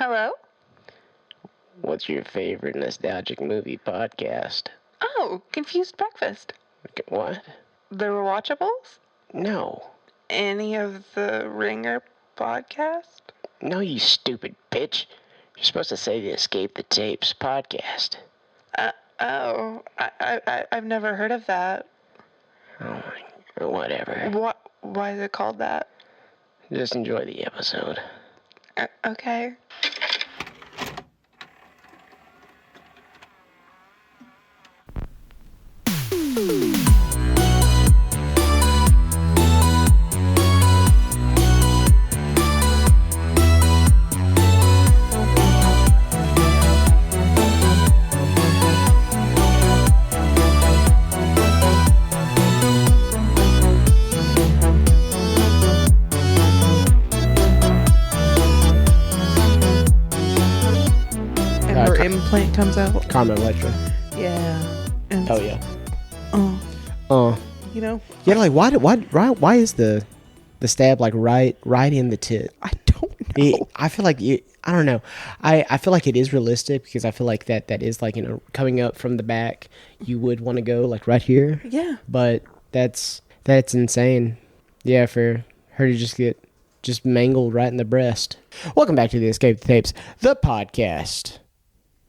Hello? What's your favorite nostalgic movie podcast? Oh, Confused Breakfast. What? The Rewatchables? No. Any of the Ringer podcast? No, you stupid bitch. You're supposed to say the Escape the Tapes podcast. I've never heard of that. Oh my, whatever. Why is it called that? Just enjoy the episode. Okay. Implant comes out. Carmen Electra. Yeah. And Hell yeah. You know? Yeah, like why is the stab like right in the tit? I don't know. I feel like I don't know. I feel like it is realistic because I feel like that is like, coming up from the back, you would want to go like right here. Yeah. But that's insane. Yeah, for her to just get mangled right in the breast. Welcome back to the Escape the Tapes, the podcast,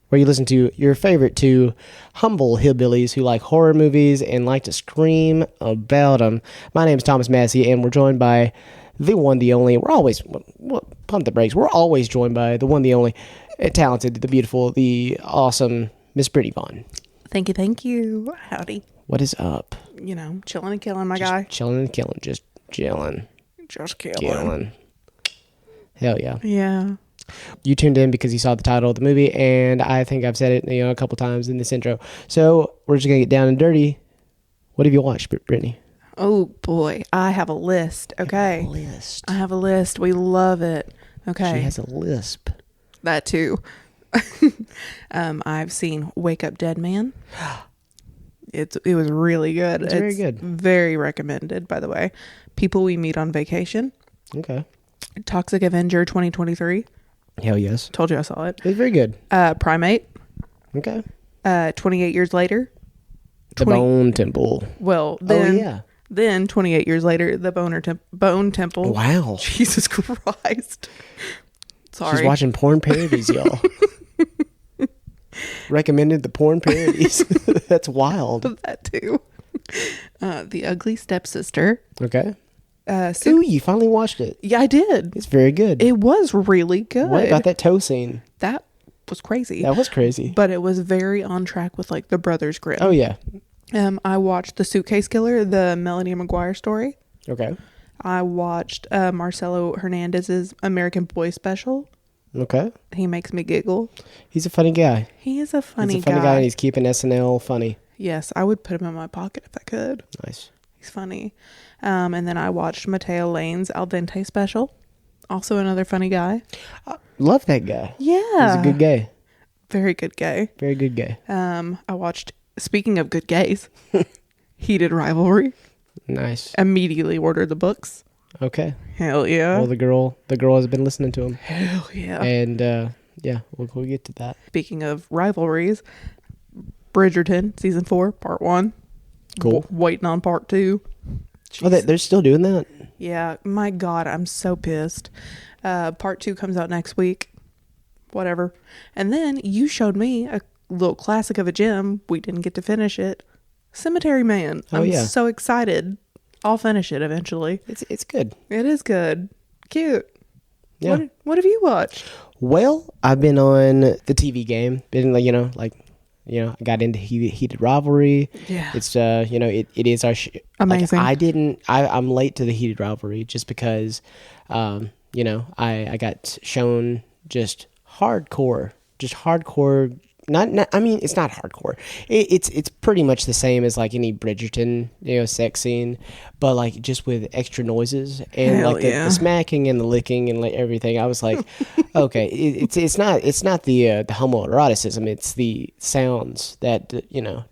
where you listen to your favorite two humble hillbillies who like horror movies and like to scream about them. My name is Thomas Massey, and we're joined by the one, the only. We're always, pump the brakes. We're always joined by the one, the only, talented, the beautiful, the awesome Miss Brittany Vaughn. Thank you. Howdy. What is up? You know, chilling and killing, my guy. Chilling and killing. Just chilling. Just killing. Killing. Hell yeah. Yeah. You tuned in because you saw the title of the movie, and I think I've said it a couple times in this intro. So we're just going to get down and dirty. What have you watched, Brittany? Oh, boy. I have a list. Okay. I have a list. We love it. Okay. She has a lisp. That too. I've seen Wake Up Dead Man. It was really good. It's very good. Very recommended, by the way. People We Meet on Vacation. Okay. Toxic Avenger 2023. Hell yes. Told you I saw it. It's very good. Primate. Okay. 28 years later. The Bone Temple. Well, then, yeah. Then 28 years later, the Bone Temple. Wow. Jesus Christ. Sorry. She's watching porn parodies, y'all. Recommended the porn parodies. That's wild. That too. The Ugly Stepsister. Okay. Ooh, you finally watched it. Yeah, I did. It's very good. It was really good. What about that toe scene? That was crazy. That was crazy. But it was very on track with like the Brothers Grimm. Oh yeah. I watched The Suitcase Killer, the Melanie McGuire story. Okay. I watched Marcelo Hernandez's American Boy special. Okay. He makes me giggle. He's a funny guy. He is a funny guy. He's a funny guy, and he's keeping SNL funny. Yes, I would put him in my pocket if I could. Nice. He's funny. And then I watched Mateo Lane's Al Dente special. Also another funny guy. Love that guy. Yeah. He's a good guy. Very good guy. Very good guy. I watched, speaking of good gays, Heated Rivalry. Nice. Immediately ordered the books. Okay. Hell yeah. Well, the girl has been listening to him. Hell yeah. And yeah, we'll get to that. Speaking of rivalries, Bridgerton season 4 part 1. Cool. Waiting on part 2. Jeez. Oh, they're still doing that? Yeah. My God, I'm so pissed. Part 2 comes out next week. Whatever. And then you showed me a little classic of a gem. We didn't get to finish it. Cemetery Man. I'm so excited. I'll finish it eventually. It's good. It is good. Cute. Yeah. What have you watched? Well, I've been on the TV game. Been I got into Heated Rivalry. Yeah. It's it is our amazing. I'm late to the Heated Rivalry just because I got shown just hardcore. Not I mean, it's not hardcore. It's pretty much the same as like any Bridgerton, sex scene, but like just with extra noises and Hell like yeah. the smacking and the licking and like everything. I was like, okay, it's not the homoeroticism. It's the sounds that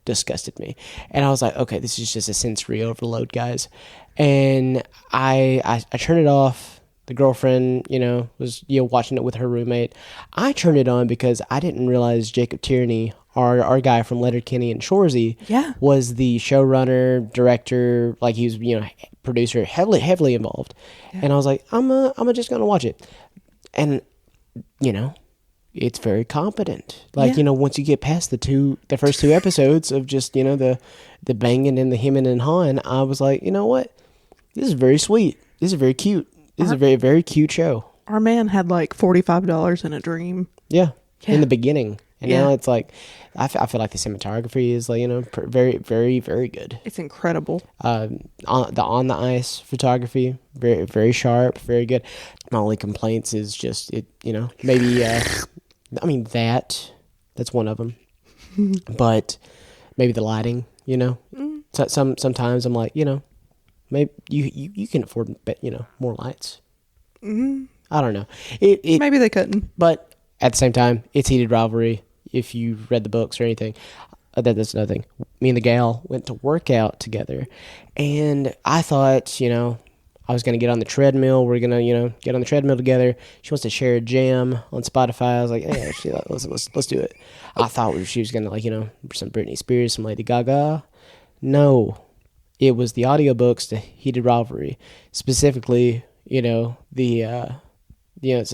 disgusted me, and I was like, okay, this is just a sensory overload, guys. And I turned it off The girlfriend, was watching it with her roommate. I turned it on because I didn't realize Jacob Tierney, our guy from Letterkenny and Shoresy, was the showrunner, director, like he was, producer, heavily involved. Yeah. And I was like, I'm just gonna watch it, and it's very competent. Like once you get past the first two episodes of just the banging and the hemming and hawing, I was like, you know what, this is very sweet. This is very cute. This is a very, very cute show. Our man had like $45 in a dream. Yeah, in the beginning. And now it's like, I feel like the cinematography is like, very, very, very good. It's incredible. On the ice photography, very, very sharp, very good. My only complaints is just maybe, that's one of them. But maybe the lighting, So sometimes I'm like, maybe you can afford, more lights. Mm-hmm. I don't know. Maybe they couldn't. But at the same time, it's heated rivalry. If you've read the books or anything, that's another thing. Me and the gal went to work out together, and I thought, I was going to get on the treadmill. We're going to, get on the treadmill together. She wants to share a jam on Spotify. I was like, hey, actually, let's do it. I thought she was going to, some Britney Spears, some Lady Gaga. No, it was the audiobooks to Heated Rivalry. Specifically, the,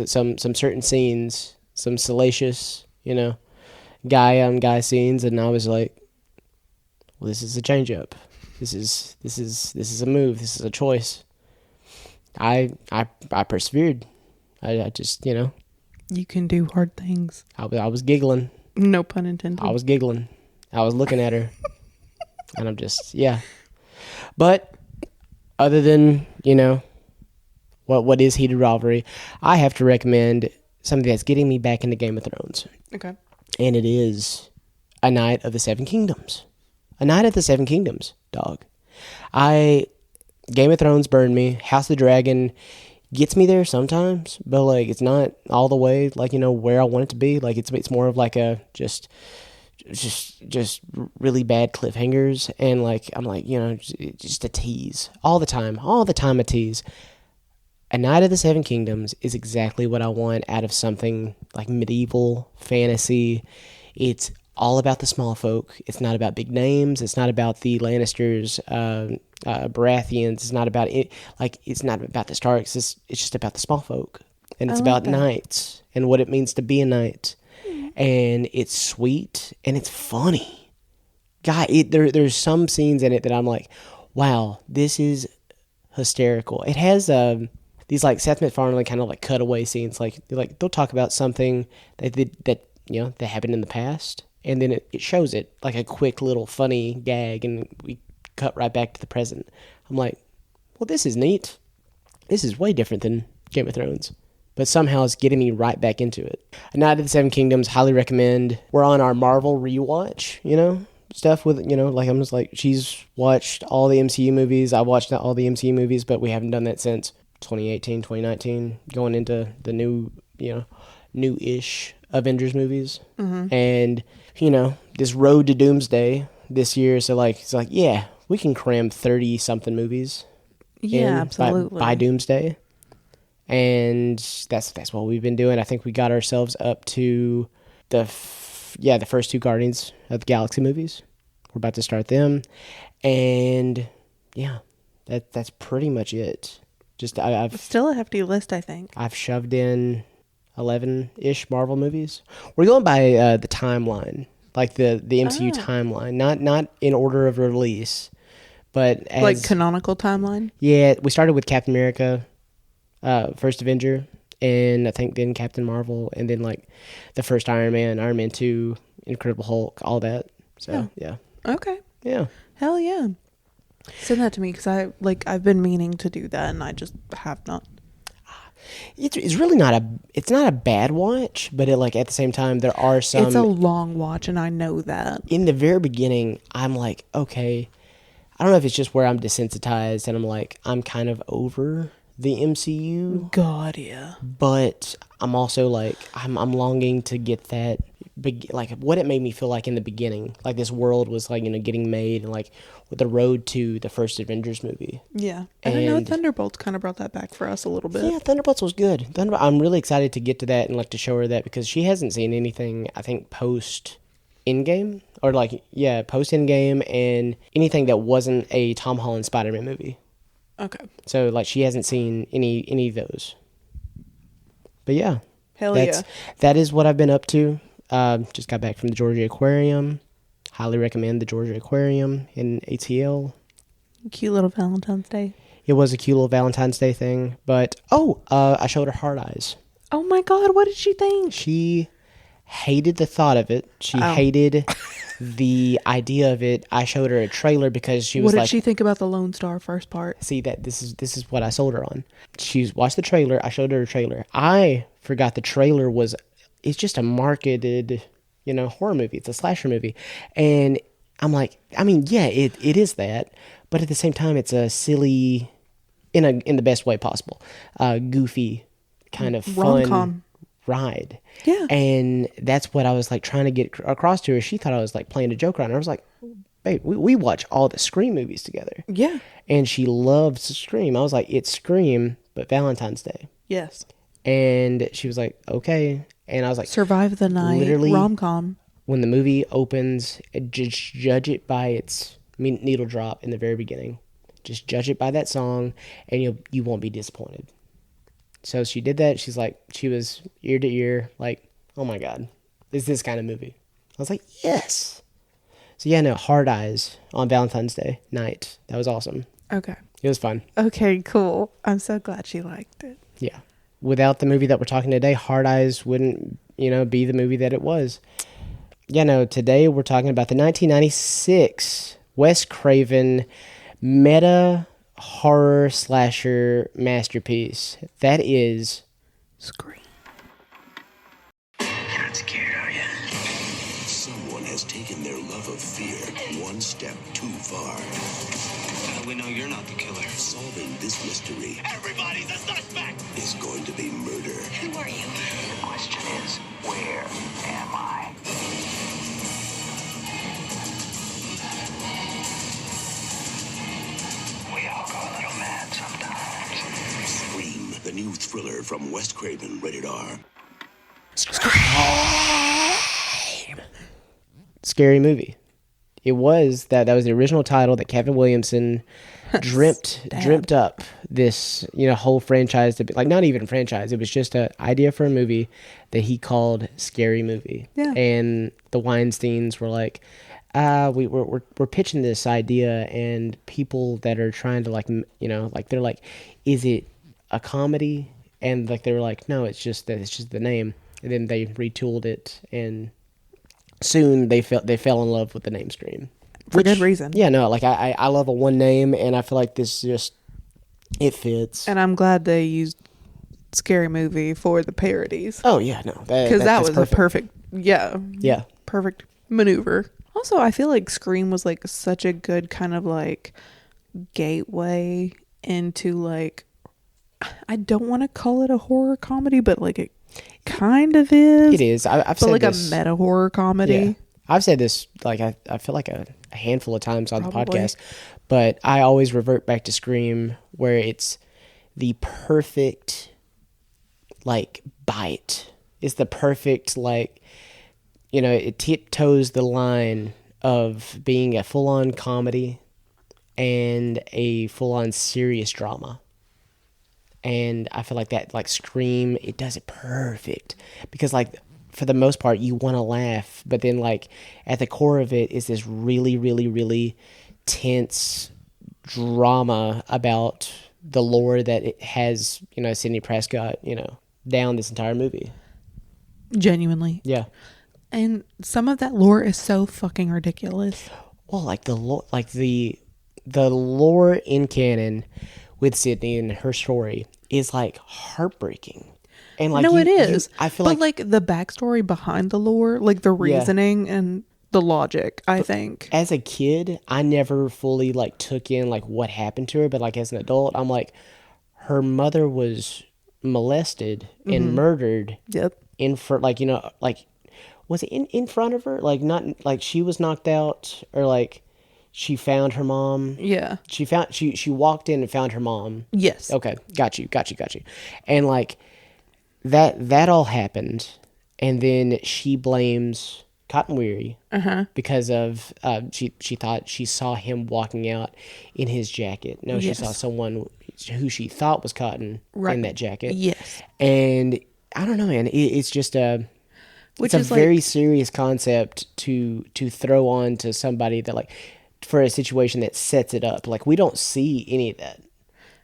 some certain scenes, some salacious, guy on guy scenes, and I was like, well, this is a change up. This is a move. This is a choice. I persevered. I just, You can do hard things. I was giggling. No pun intended. I was giggling. I was looking at her. And I'm just, yeah. But other than, what is Heated Rivalry, I have to recommend something that's getting me back into Game of Thrones. Okay. And it is A Night of the Seven Kingdoms. A Night of the Seven Kingdoms, dog. Game of Thrones burned me. House of the Dragon gets me there sometimes, but like it's not all the way like where I want it to be. Like it's more of like a just really bad cliffhangers, and like I'm like just a tease all the time a tease. A Night of the Seven Kingdoms is exactly what I want out of something like medieval fantasy. It's all about the small folk. It's not about big names. It's not about the Lannisters, Baratheons. It's not about it. Like it's not about the Starks. It's just about the small folk, and it's about knights and what it means to be a knight. And it's sweet and it's funny. God, there's some scenes in it that I'm like, wow, this is hysterical. It has these like Seth MacFarlane kind of like cutaway scenes, like they'll talk about something that happened in the past, and then it shows it like a quick little funny gag, and we cut right back to the present. I'm like, well, this is neat. This is way different than Game of Thrones, but somehow it's getting me right back into it. A Night of the Seven Kingdoms, highly recommend. We're on our Marvel rewatch, stuff with, like I'm just like, she's watched all the MCU movies. I watched all the MCU movies, but we haven't done that since 2018, 2019, going into the new-ish Avengers movies. Mm-hmm. And, this road to Doomsday this year. So like, it's like, yeah, we can cram 30 something movies. Yeah, absolutely. By Doomsday. And that's what we've been doing. I think we got ourselves up to the first two Guardians of the Galaxy movies. We're about to start them. And yeah, that's pretty much it. Just I've still a hefty list, I think. I've shoved in 11-ish Marvel movies. We're going by the timeline, like the MCU timeline, not in order of release, but as, like canonical timeline. Yeah, we started with Captain America, First Avenger, and I think then Captain Marvel, and then like the first Iron Man 2, Incredible Hulk, all that. So yeah. Okay. Yeah. Hell yeah. Send that to me because I've been meaning to do that and I just have not. It's really not a bad watch, but at the same time there are some. It's a long watch, and I know that. In the very beginning, I'm like, okay, I don't know if it's just where I'm desensitized, and I'm like, I'm kind of over the MCU. God, yeah. But I'm also like, I'm longing to get that like what it made me feel like in the beginning, like this world was like, you know, getting made, and like with the road to the first Avengers movie. Yeah. And I know Thunderbolts kind of brought that back for us a little bit. Yeah, Thunderbolts was good. I'm really excited to get to that and like to show her that, because she hasn't seen anything, I think, post Endgame, or like, yeah, post Endgame, and anything that wasn't a Tom Holland Spider-Man movie. Okay. So like she hasn't seen any of those. But yeah. Yeah. That is what I've been up to. Just got back from the Georgia Aquarium. Highly recommend the Georgia Aquarium in ATL. Cute little Valentine's Day. It was a cute little Valentine's Day thing. But, I showed her Hard Eyes. Oh my God, what did she think? She hated the thought of it. She hated the idea of it. I showed her a trailer because she was like... What did she think about the Lone Star first part? See, that this is what I sold her on. She's watched the trailer. I showed her a trailer. I forgot the trailer was... It's just a marketed, you know, horror movie. It's a slasher movie. And I'm like, I mean, yeah, it is that. But at the same time, it's a silly, in the best way possible, goofy, kind of fun rom-com ride. Yeah. And that's what I was like trying to get across to her. She thought I was like playing a joke on her. I was like, babe, we watch all the Scream movies together. Yeah. And she loves Scream. I was like, it's Scream, but Valentine's Day. Yes. And she was like, okay. And I was like, Survive the Night, literally, rom-com. When the movie opens, just judge it by its needle drop in the very beginning. Just judge it by that song, and you won't be disappointed. So she did that. She's like, she was ear to ear, like, oh my God, it's this kind of movie. I was like, yes. So yeah, no, Hard Eyes on Valentine's Day night. That was awesome. Okay. It was fun. Okay, cool. I'm so glad she liked it. Yeah. Without the movie that we're talking today, Hard Eyes wouldn't, be the movie that it was. Yeah, no, today we're talking about the 1996 Wes Craven meta horror slasher masterpiece. That is Scream. You're not scared, are you? Someone has taken their love of fear one step too far. How do we know you're not the killer? Solving this mystery. Everybody's a suspect! Is going to be murder. Who are you? The question is, where am I? We all go a little mad sometimes. Scream, the new thriller from Wes Craven, rated R. Scary movie. It was that was the original title that Kevin Williamson dreamt up this, whole franchise to be like, not even a franchise. It was just an idea for a movie that he called Scary Movie. Yeah. And the Weinsteins were like, we're pitching this idea, and people that are trying to they're like, is it a comedy? And like, they were like, no, it's just the name. And then they retooled it, and soon they fell in love with the name Scream. For good reason. Yeah, no, like I love a one name, and I feel like this just, it fits. And I'm glad they used Scary Movie for the parodies. Oh yeah, no, because that was perfect. a perfect maneuver. Also, I feel like Scream was like such a good kind of like gateway into like, I don't want to call it a horror comedy, but like it kind of is. It is. I've said like this, a meta horror comedy. Yeah. I've said this like I feel like a handful of times on Probably. the podcast, but I always revert back to Scream, where it's the perfect like bite. It's the perfect like, it tiptoes the line of being a full-on comedy and a full-on serious drama. And I feel like that, like Scream, it does it perfect, because like, for the most part, you want to laugh, but then like at the core of it is this really, really, really tense drama about the lore that it has, Sidney Prescott, down this entire movie. Genuinely. Yeah. And some of that lore is so fucking ridiculous. Well, like the lore in canon with Sidney and her story is like heartbreaking. And like, no, it is. I feel but like the backstory behind the lore, like the reasoning and the logic, I think. As a kid, I never fully like took in like what happened to her, but like as an adult, I'm like, her mother was molested and murdered. Yep. In for like, like was it in front of her? Like, not like she was knocked out, or like she found her mom. Yeah. She walked in and found her mom. Yes. Okay, got you. And like that all happened, and then she blames Cotton Weary because of she thought she saw him walking out in his jacket. No, she Yes. saw someone who she thought was Cotton in that jacket. Yes. And I don't know, man. It's just Which it's is a very serious concept to throw on to somebody that, like, for a situation that sets it up. Like, we don't see any of that.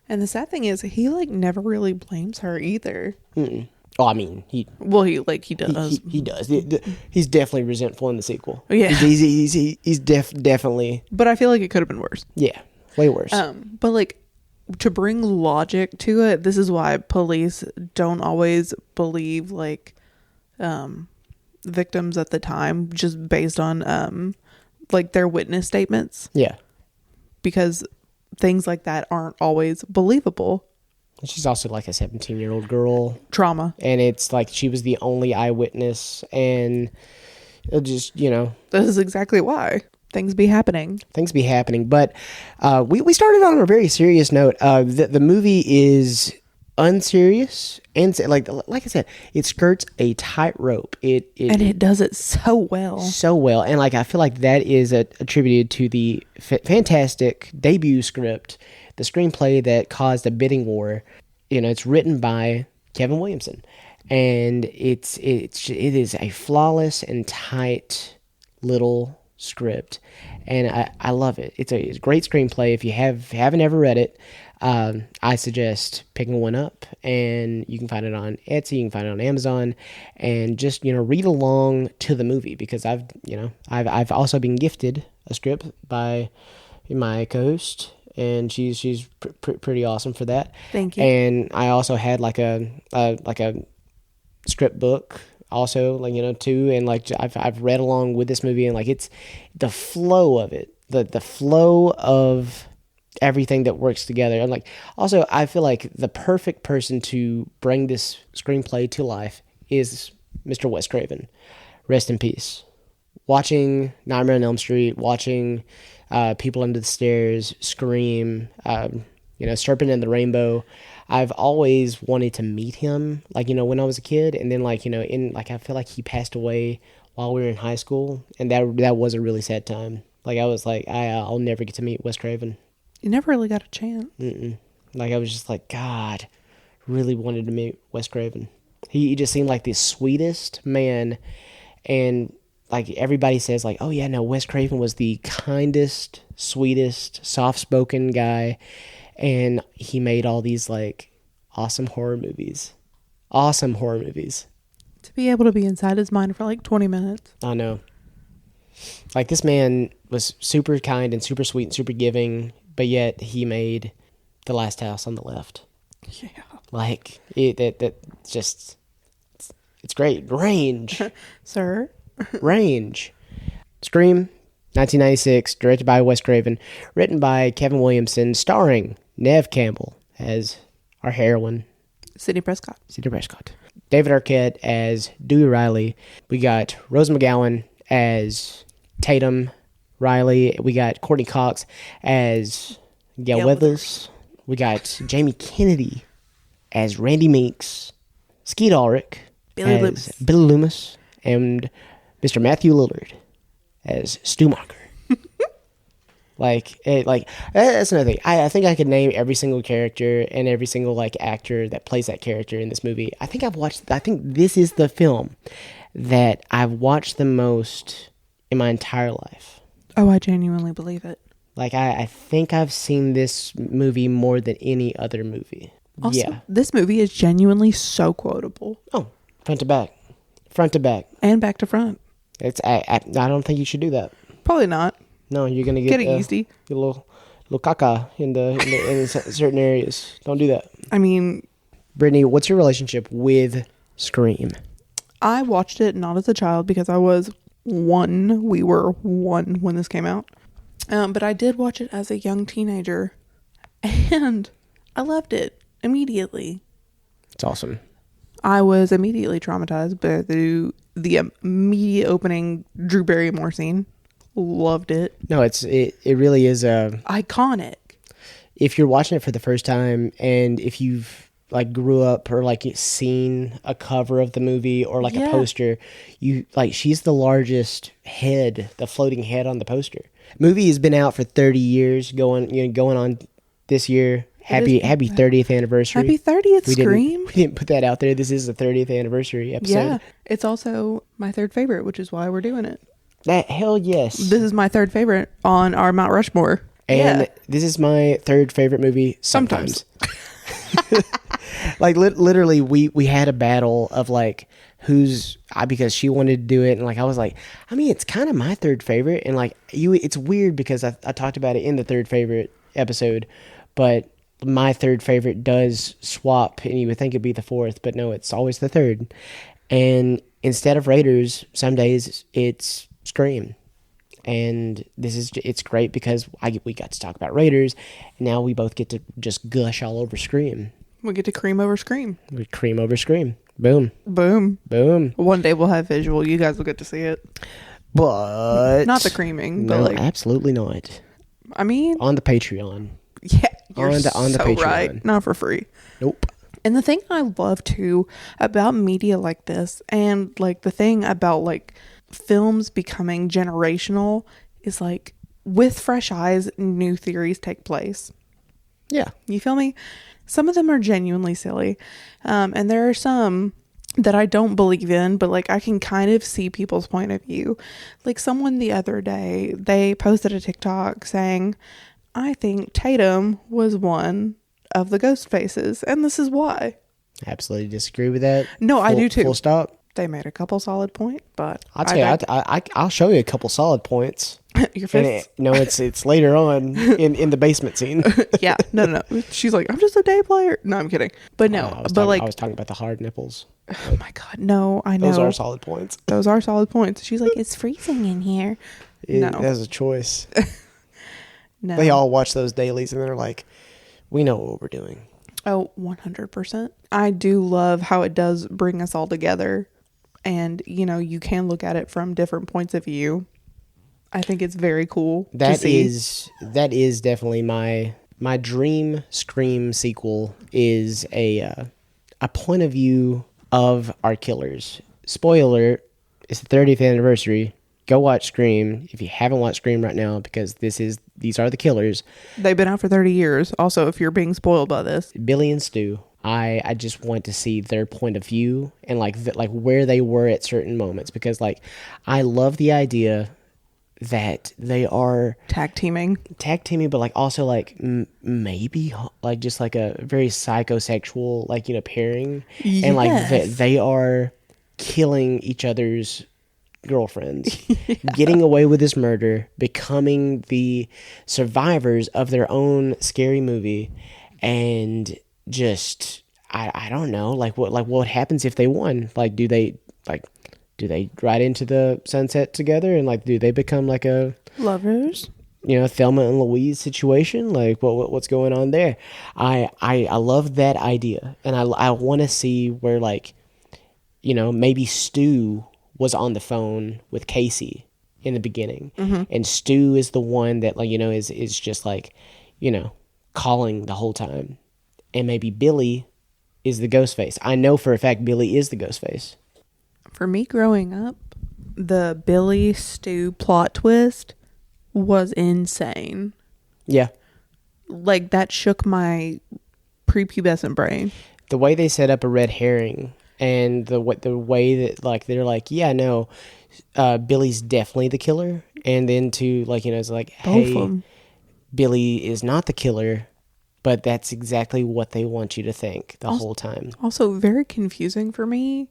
And the sad thing is, he like never really blames her either. Mm-mm. Oh, I mean, he does. he does. He's definitely resentful in the sequel. Yeah. He's definitely, But I feel like it could have been worse. yeah, way worse. But like, to bring logic to it, this is why police don't always believe like victims at the time, just based on like their witness statements, Yeah. because things like that aren't always believable. She's also like a 17-year-old girl, Trauma. and it's like she was the only eyewitness, and it just, This is exactly why things be happening. things be happening. But we started on a very serious note. The movie is unserious, and like I said, it skirts a tightrope. And it does it so well. so well, and like I feel like that is attributed to the fantastic debut script, the screenplay that caused a bidding war. It's written by Kevin Williamson, and it is a flawless and tight little script, and I love it. It's a great screenplay. If you haven't ever read it, I suggest picking one up, and you can find it on Etsy, you can find it on Amazon, and just read along to the movie, because I've also been gifted a script by my co-host, and she's pretty awesome for that. Thank you. And I also had like a script book also, like, too, and like I've read along with this movie, and like it's the flow of it, the flow of everything that works together. And like, also, I feel like the perfect person to bring this screenplay to life is Mr. Wes Craven. Rest in peace. Watching Nightmare on Elm Street, watching People Under the Stairs, Scream, Serpent and the Rainbow, I've always wanted to meet him, like, when I was a kid. And then, like, I feel like he passed away while we were in high school, and that was a really sad time. Like, I was like, I'll never get to meet Wes Craven. You never really got a chance. Mm-mm. Like, I was just like, God, really wanted to meet Wes Craven. He just seemed like the sweetest man, and like everybody says, like, oh yeah, no, Wes Craven was the kindest, sweetest, soft-spoken guy, and he made all these like awesome horror movies. To be able to be inside his mind for like 20 minutes. I know. Like, this man was super kind and super sweet and super giving, but yet he made The Last House on the Left. Yeah. Like, it's great. Range. Sir? Range. Scream, 1996, directed by Wes Craven, written by Kevin Williamson, starring Neve Campbell as our heroine, Sidney Prescott. David Arquette as Dewey Riley. We got Rose McGowan as Tatum Riley. We got Courtney Cox as Gail Weathers. We got Jamie Kennedy as Randy Meeks. Skeet Ulrich as Billy Loomis. And Mr. Matthew Lillard as Stu Macher. Like, that's another thing. I think I could name every single character and every single like actor that plays that character in this movie. I think this is the film that I've watched the most in my entire life. Oh, I genuinely believe it. Like, I think I've seen this movie more than any other movie. Also, Yeah. this movie is genuinely so quotable. Oh, front to back. And back to front. I don't think you should do that. Probably not. No, you're gonna get it easy. Get a little caca in certain areas. Don't do that. I mean, Brittany, what's your relationship with Scream? I watched it not as a child because I was one. We were one when this came out. But I did watch it as a young teenager, and I loved it immediately. It's awesome. I was immediately traumatized by the immediate opening Drew Barrymore scene. Loved it. No, it really is Iconic. if you're watching it for the first time and if you've like grew up or like seen a cover of the movie or like a poster, you like she's the largest head, the floating head on the poster. Movie has been out for 30 years, going on this year. Happy 30th anniversary. Happy 30th, Scream. We didn't put that out there. This is the 30th anniversary episode. Yeah. It's also my third favorite, which is why we're doing it. That hell yes. This is my third favorite on our Mount Rushmore. And this is my third favorite movie sometimes. Like literally we had a battle of like because she wanted to do it, and like I was like, I mean, it's kind of my third favorite, and like it's weird because I talked about it in the third favorite episode, but my third favorite does swap, and you would think it'd be the fourth, but no, it's always the third. And instead of Raiders, some days it's Scream. And it's great because we got to talk about Raiders, and now we both get to just gush all over Scream. We get to cream over Scream. We cream over Scream. Boom. Boom. Boom. One day we'll have visual. You guys will get to see it. But Not the creaming, but no, like, absolutely not. I mean, On the Patreon. yeah, you're on the so Patreon. right. Not for free. Nope. And the thing I love too about media like this, and like the thing about like films becoming generational, is like with fresh eyes, new theories take place. Yeah. You feel me? Some of them are genuinely silly. And there are some that I don't believe in, but like I can kind of see people's point of view. Like someone the other day, they posted a TikTok saying, I think Tatum was one of the ghost faces, and this is why. Absolutely disagree with that. No, I do too. Full stop. They made a couple solid points, but I'll tell you, I'll show you a couple solid points. your fists. No, it's later on in the basement scene. Yeah, no. She's like, I'm just a day player. No, I'm kidding. But no, I was talking about the hard nipples. oh my God, no, I know. Those are solid points. Those are solid points. She's like, it's freezing in here. No. That's a choice. No. They all watch those dailies and they're like, we know what we're doing. Oh, 100%. I do love how it does bring us all together. And, you know, you can look at it from different points of view. I think it's very cool to see. That is definitely my dream Scream sequel is a point of view of our killers. Spoiler, it's the 30th anniversary. Go watch Scream if you haven't watched Scream right now, because these are the killers. They've been out for 30 years. Also, if you're being spoiled by this. Billy and Stu. I just want to see their point of view and like where they were at certain moments, because like I love the idea that they are Tag teaming, but like also like maybe like just like a very psychosexual like, you know, pairing. Yes. And like they are killing each other's girlfriends, getting away with this murder, becoming the survivors of their own scary movie, and just I don't know what happens if they won. Like do they ride into the sunset together, and like do they become like a lovers, you know, Thelma and Louise situation? Like what's going on there? I love that idea, and I want to see where, like, you know, maybe Stu was on the phone with Casey in the beginning, and Stu is the one that, like, you know, is just like, you know, calling the whole time. And maybe Billy is the ghost face. I know for a fact Billy is the ghost face. For me growing up, the Billy Stu plot twist was insane. Yeah. Like, that shook my prepubescent brain. The way they set up a red herring, and the way that, like, they're like, yeah, no, Billy's definitely the killer. And then to, like, you know, it's like, Both of hey, them. Billy is not the killer, but that's exactly what they want you to think the whole time. Also very confusing for me,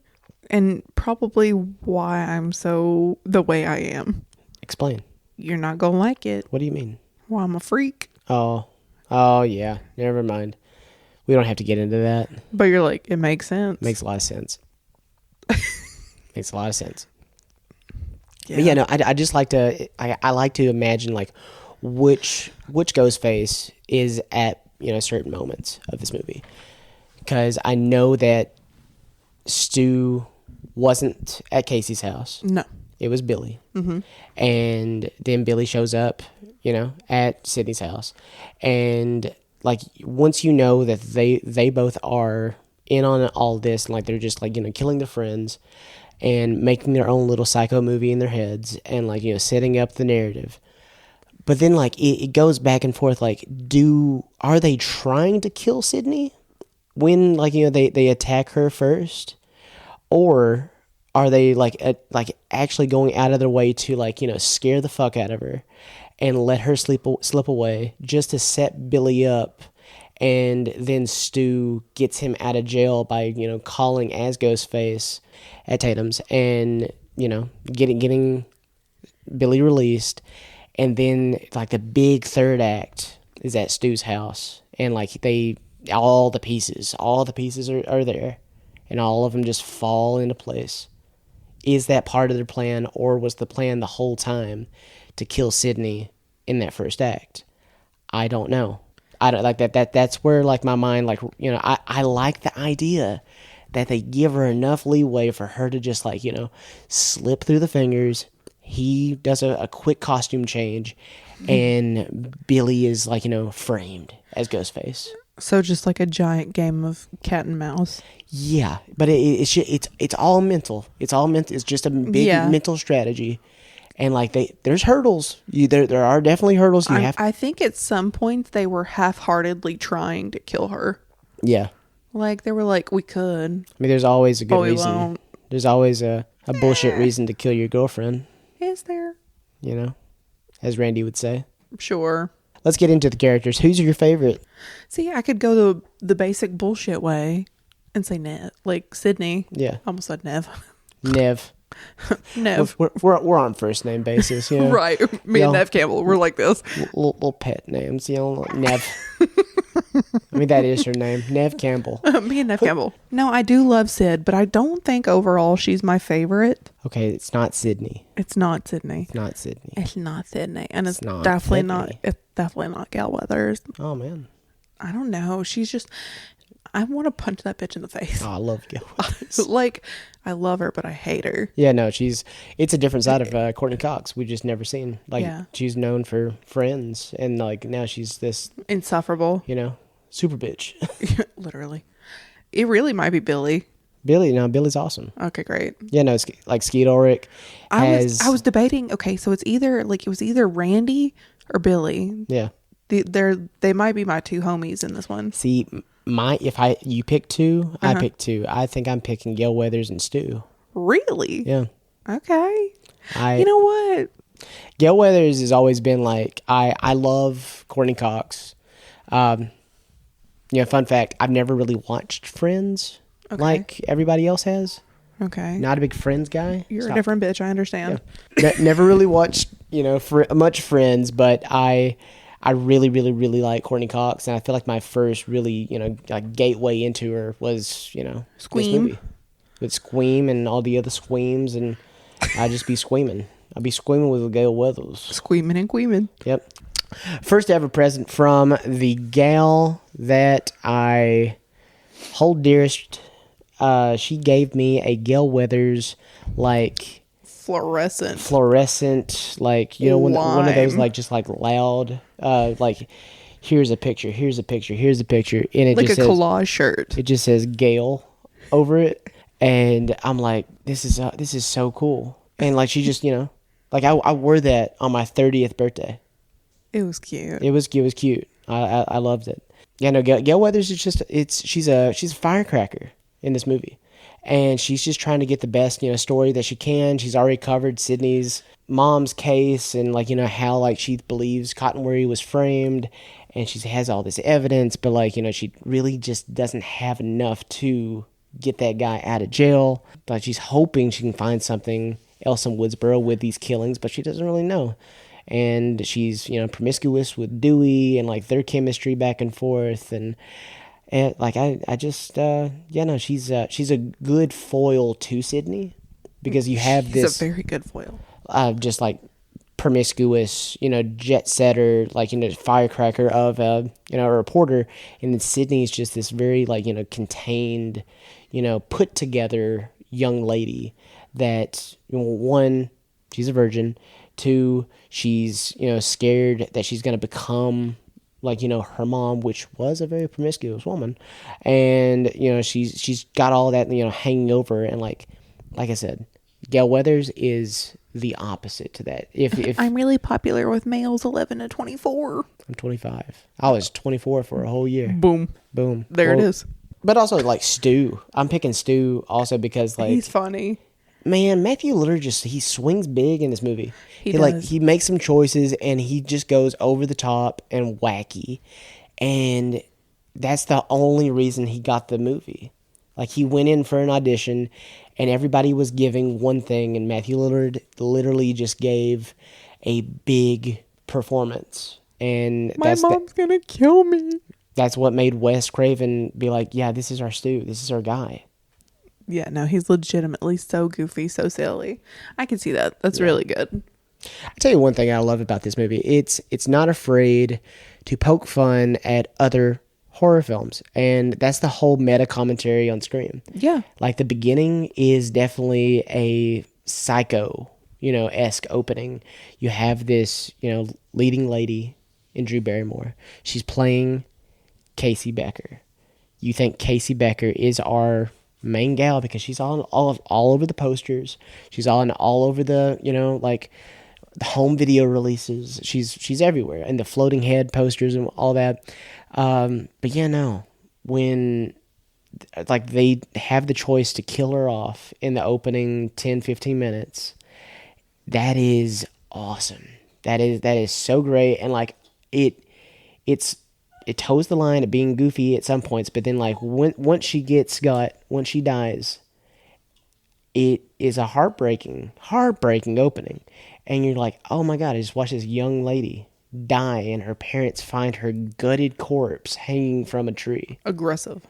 and probably why I'm so the way I am. Explain. You're not gonna like it. What do you mean? Well, I'm a freak. Oh, yeah. Never mind. We don't have to get into that. But you're like, it makes sense. Makes a lot of sense. Makes a lot of sense. Yeah. But yeah, no, I just like to, I like to imagine, like, which ghost face is at, you know, certain moments of this movie. Because I know that Stu wasn't at Casey's house. No. It was Billy. Mm-hmm. And then Billy shows up, at Sydney's house. And, like, once you know that they both are in on all this, and, like, they're just, like, killing their friends and making their own little psycho movie in their heads and, like, setting up the narrative. But then, like, it goes back and forth, like, are they trying to kill Sydney when, like, they attack her first? Or are they like actually going out of their way to, like, scare the fuck out of her and let her slip away just to set Billy up, and then Stu gets him out of jail by calling as Ghostface at Tatum's and getting Billy released, and then, like, the big third act is at Stu's house, and, like, all the pieces are there, and all of them just fall into place. Is that part of their plan, or was the plan the whole time to kill Sydney in that first act? I don't know. I don't like that. That's where, like, my mind, like, I like the idea that they give her enough leeway for her to just, like, slip through the fingers. He does a quick costume change, and Billy is, like, framed as Ghostface. So just like a giant game of cat and mouse. Yeah, but it's all mental. It's all mental. It's just a big mental strategy, and, like, there's hurdles. There are definitely hurdles. I think at some point they were half-heartedly trying to kill her. Yeah, like they were like, we could. I mean, there's always a good but we reason. won't. There's always a bullshit reason to kill your girlfriend. Is there? As Randy would say. Sure. Let's get into the characters. Who's your favorite? See, I could go the basic bullshit way and say Nev, like Sydney. Yeah. Almost said Nev. Nev. Nev. We're on first name basis, Right. Me and Nev Campbell, we're like this. Little pet names, like Nev. I mean, that is her name, Nev Campbell. Me and Nev Campbell. No, I do love Sid, but I don't think overall she's my favorite. Okay, it's not Sydney. It's not Sydney. It's not Sydney. It's not Sydney, and it's not definitely Sydney. not. It's definitely not Gal Weathers. Oh, man. I don't know. She's just. I want to punch that bitch in the face. Oh, I love Gal Weathers. Like, I love her, but I hate her. Yeah, no, it's a different side of Courtney Cox. We've just never seen. Like, she's known for Friends, and, like, now she's this insufferable, super bitch. Literally. It really might be Billy. Billy's awesome. Okay, great. Yeah, no, it's like Skeet Ulrich I was debating. Okay, so it was either Randy or Billy. Yeah. They might be my two homies in this one. See, you pick two, I pick two. I think I'm picking Gail Weathers and Stu. Really? Yeah. Okay. You know what? Gail Weathers has always been like, I love Courtney Cox. Fun fact, I've never really watched Friends like everybody else has. Okay. Not a big Friends guy. You're a different bitch, I understand. Yeah. Never really watched, much Friends, but I really, really, really like Courtney Cox, and I feel like my first really, like gateway into her was, Squeam. this movie. With Squeam and all the other Squeams, and I'd just be squeaming. I'd be squeaming with Gail Weathers. Squeaming and queaming. Yep. First ever present from the gal that I hold dearest. She gave me a Gail Weathers, like, fluorescent, like, one of those, like, just like loud, like, here's a picture, and it like just a says, collage shirt. It just says Gail over it, and I'm like, this is so cool, and, like, she just, like, I wore that on my 30th birthday. It was cute. It was cute. I loved it. Yeah, no, Gail Weathers is just she's a firecracker in this movie, and she's just trying to get the best story that she can. She's already covered Sydney's mom's case, and, like, how, like, she believes Cotton Weary was framed, and she has all this evidence, but, like, she really just doesn't have enough to get that guy out of jail. But she's hoping she can find something else in Woodsboro with these killings, but she doesn't really know. And she's promiscuous with Dewey, and, like, their chemistry back and forth, and like, I just she's a good foil to Sydney, because you have She's this a very good foil. just, like, promiscuous, jet setter, like, firecracker of a reporter. And then Sydney's just this very, like, contained, put together young lady that, one, she's a virgin. Two, she's, scared that she's going to become like, her mom, which was a very promiscuous woman. And, she's got all that, hanging over. And like I said, Gail Weathers is the opposite to that. If I'm really popular with males 11 to 24. I'm 25. I was 24 for a whole year. Boom. Boom. There it is. But also, like, Stu. I'm picking Stu also because, like... He's funny. Man, Matthew Lillard he swings big in this movie. He does. He makes some choices, and he just goes over the top and wacky. And that's the only reason he got the movie. Like, he went in for an audition, and everybody was giving one thing, and Matthew Lillard literally just gave a big performance. And My mom's gonna kill me. That's what made Wes Craven be like, yeah, this is our Stu. This is our guy. Yeah, no, he's legitimately so goofy, so silly. I can see that. That's really good. I'll tell you one thing I love about this movie. It's not afraid to poke fun at other horror films. And that's the whole meta commentary on Scream. Yeah. Like, the beginning is definitely a Psycho, esque opening. You have this, leading lady in Drew Barrymore. She's playing Casey Becker. You think Casey Becker is our main gal because she's all over the posters. She's all over the, like, the home video releases. She's everywhere, and the floating head posters and all that. But yeah, no, when like they have the choice to kill her off in the opening 10-15 minutes, that is awesome. That is so great. And like it toes the line of being goofy at some points, but then like once she dies, it is a heartbreaking opening. And you're like, oh my God, I just watched this young lady die and her parents find her gutted corpse hanging from a tree. Aggressive.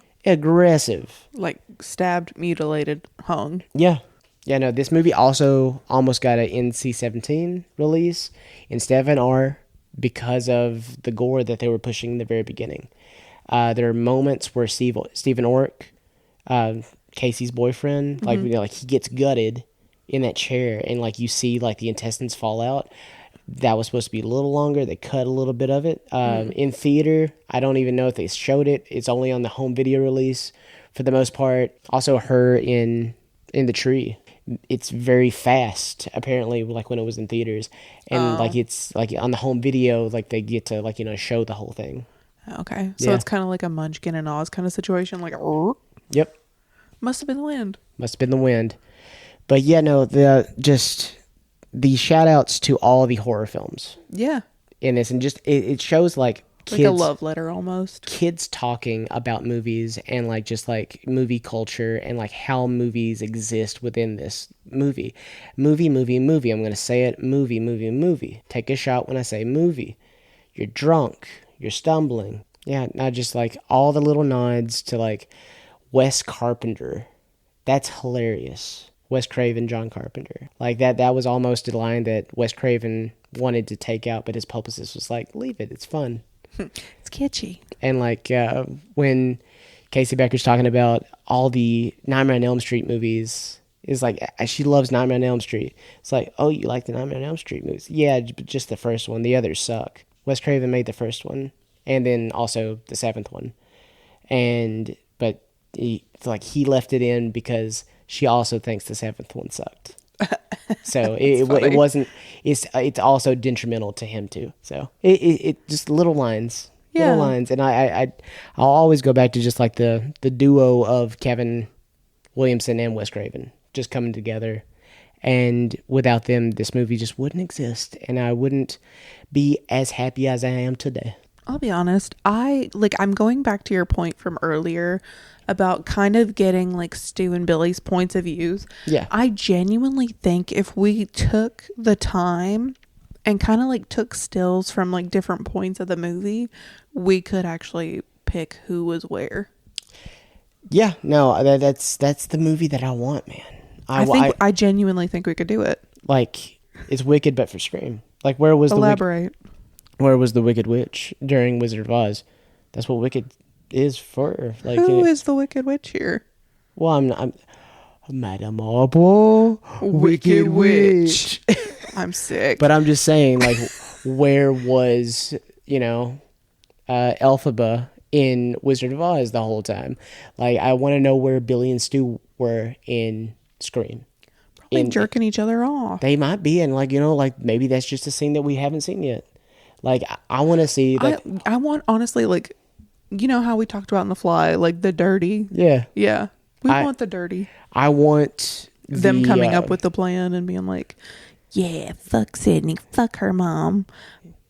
Like stabbed, mutilated, hung. Yeah. Yeah, no, this movie also almost got an NC-17 release instead of an R because of the gore that they were pushing in the very beginning. There are moments where Stephen Ork, Casey's boyfriend, like he gets gutted in that chair, and like you see like the intestines fall out. That was supposed to be a little longer. They cut a little bit of it. In theater, I don't even know if they showed it. It's only on the home video release for the most part. Also, her in the tree. It's very fast, apparently, like when it was in theaters. And like it's like on the home video, like they get to like, show the whole thing. Okay. So It's kind of like a Munchkin and Oz kind of situation. Like, yep. Must have been the wind. But yeah, no, the shout outs to all the horror films. Yeah. In this, and just it shows like kids, like a love letter almost. Kids talking about movies and like just like movie culture and like how movies exist within this movie. Movie. I'm going to say it. Movie. Take a shot when I say movie. You're drunk. You're stumbling. Yeah, not just like all the little nods to like Wes Carpenter. That's hilarious. Wes Craven, John Carpenter. Like that was almost a line that Wes Craven wanted to take out, but his publicist was like, leave it, it's fun. It's kitschy. And like when Casey Becker's talking about all the Nightmare on Elm Street movies, is like, she loves Nightmare on Elm Street. It's like, oh, you like the Nightmare on Elm Street movies? Yeah, but just the first one. The others suck. Wes Craven made the first one, and then also the seventh one. But he left it in because she also thinks the seventh one sucked. So it wasn't. It's also detrimental to him too. So it just little lines, and I'll always go back to just like the duo of Kevin Williamson and Wes Craven just coming together, and without them, this movie just wouldn't exist, and I wouldn't be as happy as I am today. I'll be honest. I'm going back to your point from earlier about kind of getting like Stu and Billy's points of views. Yeah. I genuinely think if we took the time and kind of like took stills from like different points of the movie, we could actually pick who was where. Yeah, no, that's the movie that I want, man. I genuinely think we could do it. Like, it's Wicked, but for Scream. Like, where was Elaborate. where was the Wicked Witch during Wizard of Oz? That's what Wicked is for. Like, Who is the Wicked Witch here? well, I'm Madame Marble, Wicked Witch. I'm sick. But I'm just saying, like, where was, Elphaba in Wizard of Oz the whole time? Like, I want to know where Billy and Stu were in Scream. Probably jerking each other off. They might be, and maybe that's just a scene that we haven't seen yet. Like, I want to see, like, I want, honestly, like, you know how we talked about in The Fly, like the dirty. yeah, Yeah. We want the dirty. I want Them coming up with the plan and being like, yeah, fuck Sydney, fuck her mom.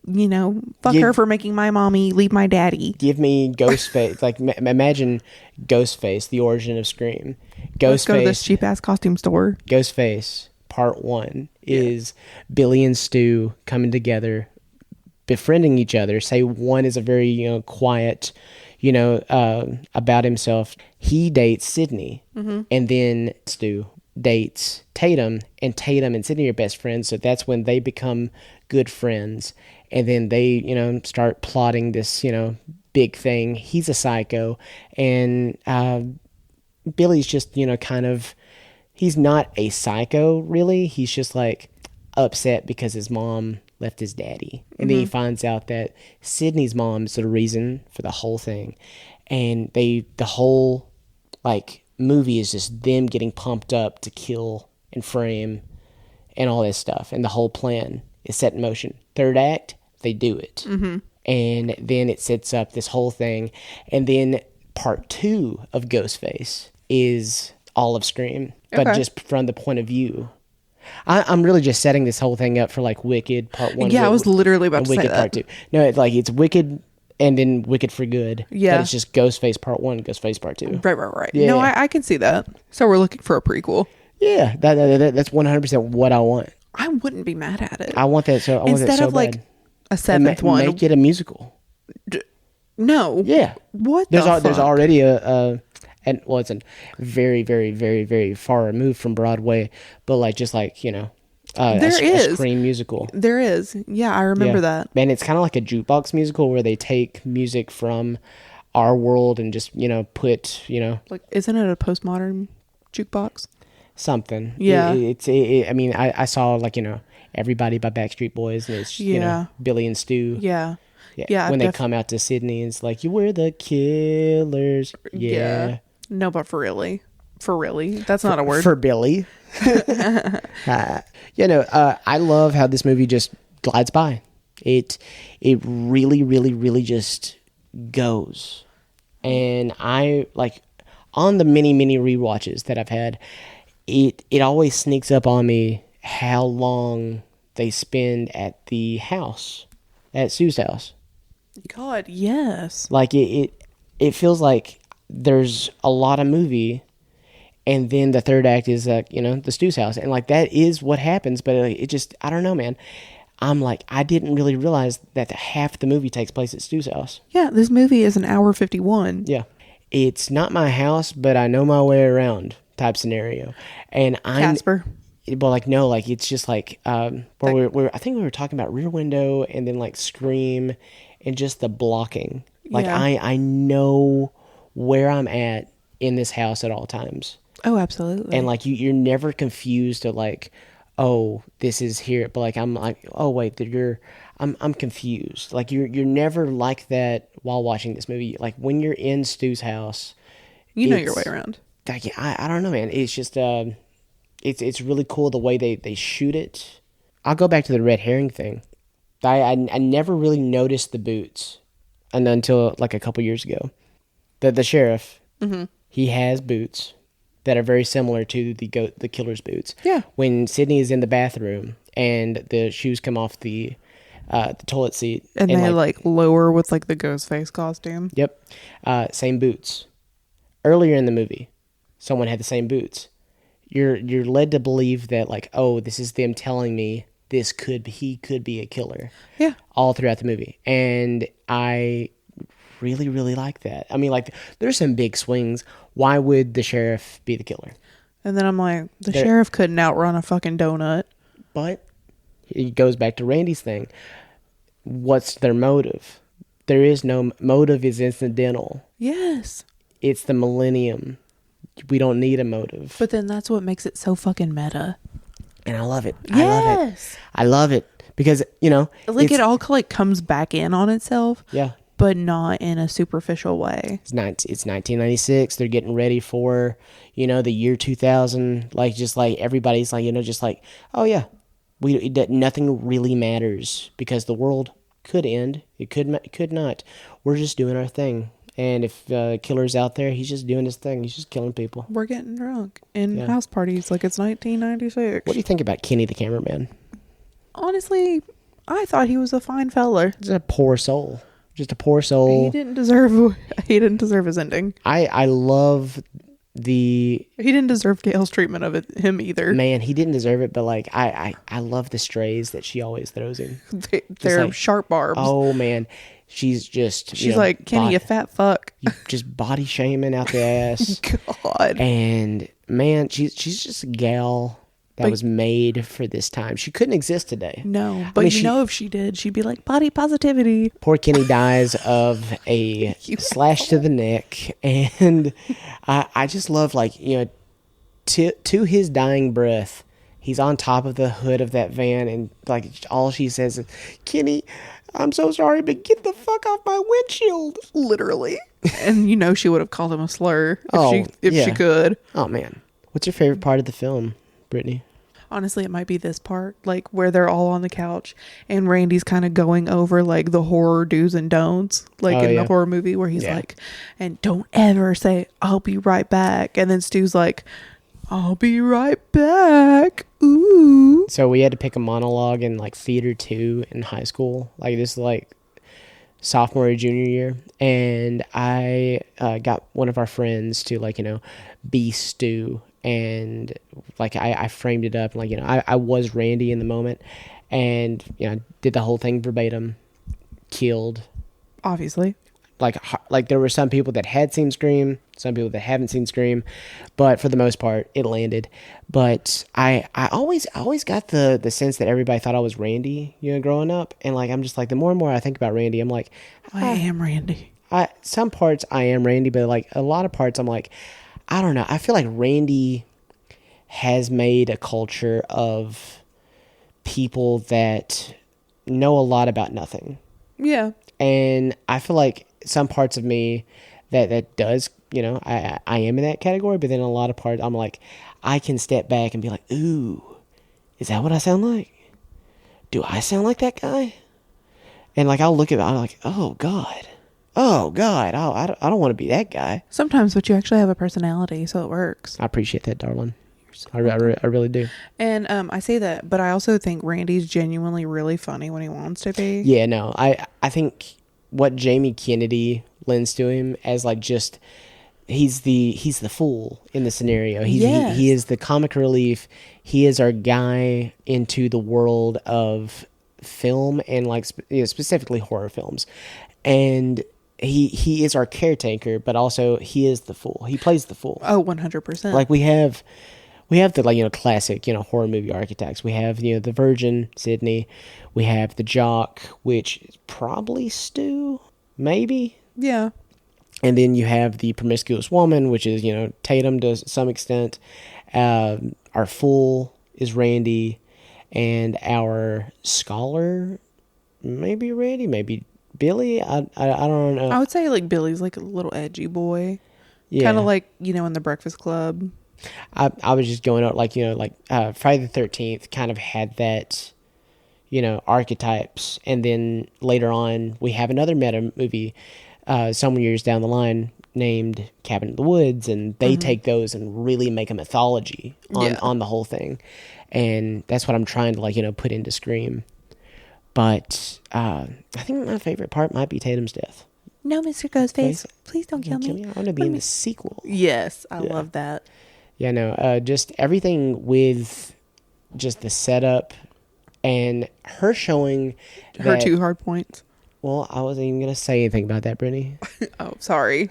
Fuck her for making my mommy leave my daddy. Give me Ghostface. Like, imagine Ghostface, the origin of Scream. Let's go to this cheap ass costume store. Ghostface Part 1 is Billy and Stu coming together, befriending each other. Say one is a very quiet, about himself. He dates Sydney, and then Stu dates Tatum, and Tatum and Sydney are best friends. So that's when they become good friends, and then they start plotting this big thing. He's a psycho, and Billy's just kind of, he's not a psycho really. He's just like upset because his mom left his daddy, and then he finds out that Sydney's mom is the reason for the whole thing, and the whole movie is just them getting pumped up to kill and frame and all this stuff, and the whole plan is set in motion. Third act, they do it, and then it sets up this whole thing, and then Part 2 of Ghostface is all of Scream, but just from the point of view. I'm really just setting this whole thing up for Wicked Part 1. Yeah, I was literally about to say Wicked that. Part 2. No, it's Wicked and then Wicked for Good. Yeah. But it's just Ghostface Part 1, Ghostface Part 2. Right. Yeah. No, I can see that. So we're looking for a prequel. Yeah, that's 100% what I want. I wouldn't be mad at it. I want that so Instead of bad. a seventh one. Make it a musical. No. Yeah. What There's the fuck? there's already it's a very, very, very, very far removed from Broadway, but There a is. Scream musical. There is. Yeah, I remember that. And it's kind of like a jukebox musical where they take music from our world and just, put, Like, isn't it a postmodern jukebox? something. Yeah. I mean, I saw Everybody by Backstreet Boys, and it's, Billy and Stu. Yeah. Yeah. When they come out to Sydney, it's like, you were the killers. Yeah. No, but for really. That's not a word. For Billy. I love how this movie just glides by. It really, really, really just goes. And I on the many, many rewatches that I've had, it always sneaks up on me how long they spend at the house, at Sue's house. God, yes. It feels like there's a lot of movie, and then the third act is the Stu's house, and that is what happens. But it just, I don't know, man. I'm I didn't really realize that half the movie takes place at Stu's house. Yeah, this movie is an hour 51. Yeah, it's not my house, but I know my way around type scenario. And Casper. Well, no, it's just where I think we were talking about Rear Window, and then Scream, and just the blocking. Yeah. I know where I'm at in this house at all times. Oh, absolutely. And you're never confused to oh, this is here, but I'm oh wait, I'm confused. You're never like that while watching this movie. When you're in Stu's house, you know your way around. I don't know, man. It's just it's really cool the way they shoot it. I'll go back to the red herring thing. I never really noticed the boots until a couple years ago. The sheriff, he has boots that are very similar to the killer's boots. Yeah. When Sydney is in the bathroom and the shoes come off the toilet seat, And they lower with the Ghostface costume. Yep. Same boots. Earlier in the movie, someone had the same boots. You're led to believe that oh, this is them telling me he could be a killer. Yeah. All throughout the movie. And I really, really like that. I mean, there's some big swings. Why would the sheriff be the killer? And then I'm the sheriff couldn't outrun a fucking donut. But it goes back to Randy's thing. What's their motive? There is no motive is incidental. Yes. It's the millennium. We don't need a motive. But then that's what makes it so fucking meta. And I love it. Yes. I love it. Because, Like, it all, like, comes back in on itself. Yeah. But not in a superficial way. It's 1996. They're getting ready for, the year 2000. Like, just like everybody's like, just like, oh yeah, nothing really matters because the world could end. It could not. We're just doing our thing. And if killer's out there, he's just doing his thing. He's just killing people. We're getting drunk in house parties like it's 1996. What do you think about Kenny the cameraman? Honestly, I thought he was a fine feller. Just a poor soul. Just a poor soul. He didn't deserve his ending. I love He didn't deserve Gail's treatment of him either. Man, he didn't deserve it, but like I love the strays that she always throws him. They're like, sharp barbs. Oh man, she's like, Kenny, you fat fuck. You just body shaming out the ass. God. And man, she's just a gal that was made for this time. She couldn't exist today. No, but if she did, she'd be like, body positivity. Poor Kenny dies of a slash to the neck, and I just love, like, to his dying breath, he's on top of the hood of that van, and like all she says is, Kenny, I'm so sorry, but get the fuck off my windshield. Literally. And she would have called him a slur if she could. Oh man. What's your favorite part of the film, Brittany? Honestly, it might be this part, like where they're all on the couch and Randy's kind of going over like the horror do's and don'ts, like the horror movie where he's like, and don't ever say, I'll be right back. And then Stu's like, I'll be right back. Ooh. So we had to pick a monologue in like theater 2 in high school. Like this is like sophomore or junior year. And I got one of our friends to be Stu. And like I framed it up, like I was Randy in the moment, and did the whole thing verbatim. Killed, obviously. Like there were some people that had seen Scream, some people that haven't seen Scream, but for the most part it landed. But I always got the sense that everybody thought I was Randy, growing up, and like I'm just like the more and more I think about Randy, I'm like I am Randy. Some parts I am Randy, but like a lot of parts I'm like, I don't know. I feel like Randy has made a culture of people that know a lot about nothing. Yeah. And I feel like some parts of me that does, I am in that category, but then a lot of parts I'm like, I can step back and be like, ooh, is that what I sound like? Do I sound like that guy? And like, I'll look at it, I'm like, oh God, I don't want to be that guy. Sometimes, but you actually have a personality, so it works. I appreciate that, darling. I really do. And I say that, but I also think Randy's genuinely really funny when he wants to be. Yeah, no, I think what Jamie Kennedy lends to him as like just he's the fool in the scenario. He is the comic relief. He is our guy into the world of film and like specifically horror films, and he is our caretaker, but also he is the fool. He plays the fool. Oh, 100%. Like we have the classic horror movie archetypes. We have the Virgin, Sydney. We have the Jock, which is probably Stu, maybe. Yeah. And then you have the Promiscuous Woman, which is Tatum to some extent. Our fool is Randy, and our scholar, maybe Randy, maybe Billy. I don't know. I would say like Billy's like a little edgy boy. Yeah. Kind of like in the Breakfast Club. I was just going out like Friday the 13th kind of had that archetypes, and then later on we have another meta movie some years down the line named Cabin in the Woods, and they take those and really make a mythology on the whole thing, and that's what I'm trying to put into Scream. But I think my favorite part might be Tatum's death. No, Mr. Ghostface, please don't kill me. I want to be in the sequel. Yes, I love that. Yeah, no, just everything with just the setup and her showing her 2 hard points. Well, I wasn't even going to say anything about that, Brittany. Oh, sorry.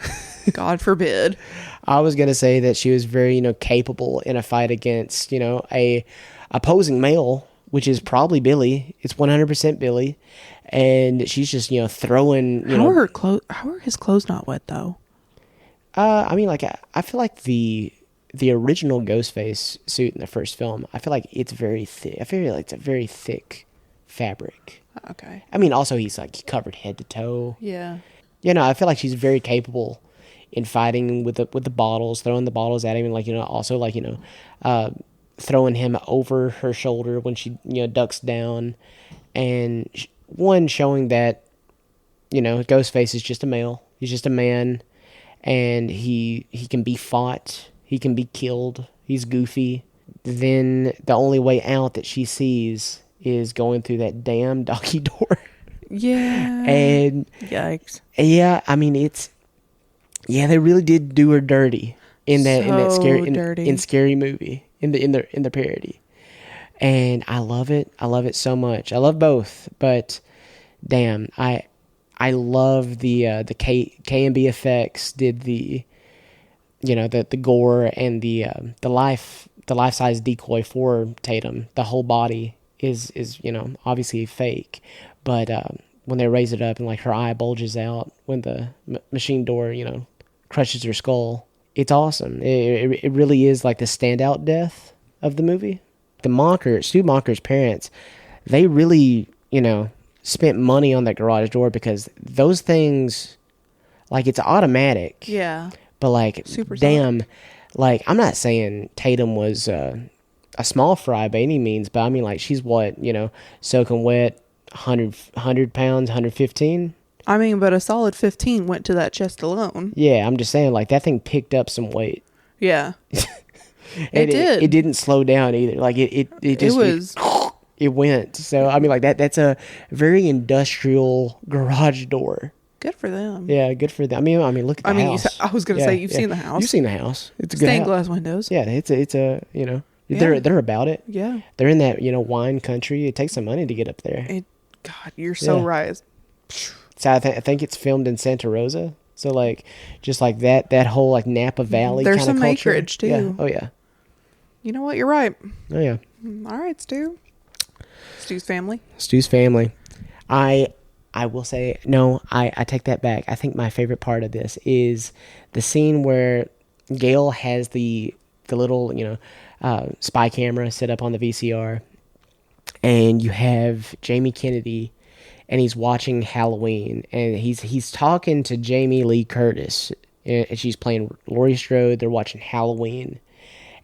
God forbid. I was going to say that she was very, capable in a fight against, a opposing male which is probably Billy. It's 100% Billy, and she's just throwing. How are his clothes not wet though? I mean, like I feel like the original Ghostface suit in the first film, I feel like it's very thick. I feel like it's a very thick fabric. Okay. I mean, also he's like covered head to toe. Yeah. I feel like she's very capable in fighting with the bottles, throwing the bottles at him, and also throwing him over her shoulder when she ducks down, and showing that Ghostface is just a male. He's just a man, and he can be fought. He can be killed. He's goofy. Then the only way out that she sees is going through that damn doggy door. Yeah. And yikes. Yeah, I mean they really did do her dirty in that scary movie in the parody. And I love it. I love it so much. I love both, but damn, I love the KMB effects did the the gore and the life size decoy for Tatum. The whole body is obviously fake, but when they raise it up and like her eye bulges out when the machine door crushes her skull, it's awesome. It really is like the standout death of the movie. Stu Monker's parents, they really spent money on that garage door, because those things, like, it's automatic. Yeah. But like, super damn, like, I'm not saying Tatum was a small fry by any means, but I mean, like, she's what, soaking wet, 100 pounds, 115. I mean, but a solid 15 went to that chest alone. Yeah, I'm just saying, like, that thing picked up some weight. Yeah. It did. It didn't slow down either. Like, it just it went. So I mean, like, that's a very industrial garage door. Good for them. Yeah, good for them. I mean, look at the house. I was gonna say you've seen the house. You've seen the house. It's a good stained house. glass windows. Yeah, it's a they're about it. Yeah, they're in that wine country. It takes some money to get up there. God, you're so right. So I think it's filmed in Santa Rosa. So like, just like that whole like Napa Valley. There's kind some of culture. acreage too. Yeah. Oh yeah. You know what? You're right. Oh yeah. All right, Stu. Stu's family. Stu's family. I will say, no, I take that back. I think my favorite part of this is the scene where Gale has the little, spy camera set up on the VCR, and you have Jamie Kennedy, and he's watching Halloween, and he's talking to Jamie Lee Curtis, and she's playing Laurie Strode. They're watching Halloween.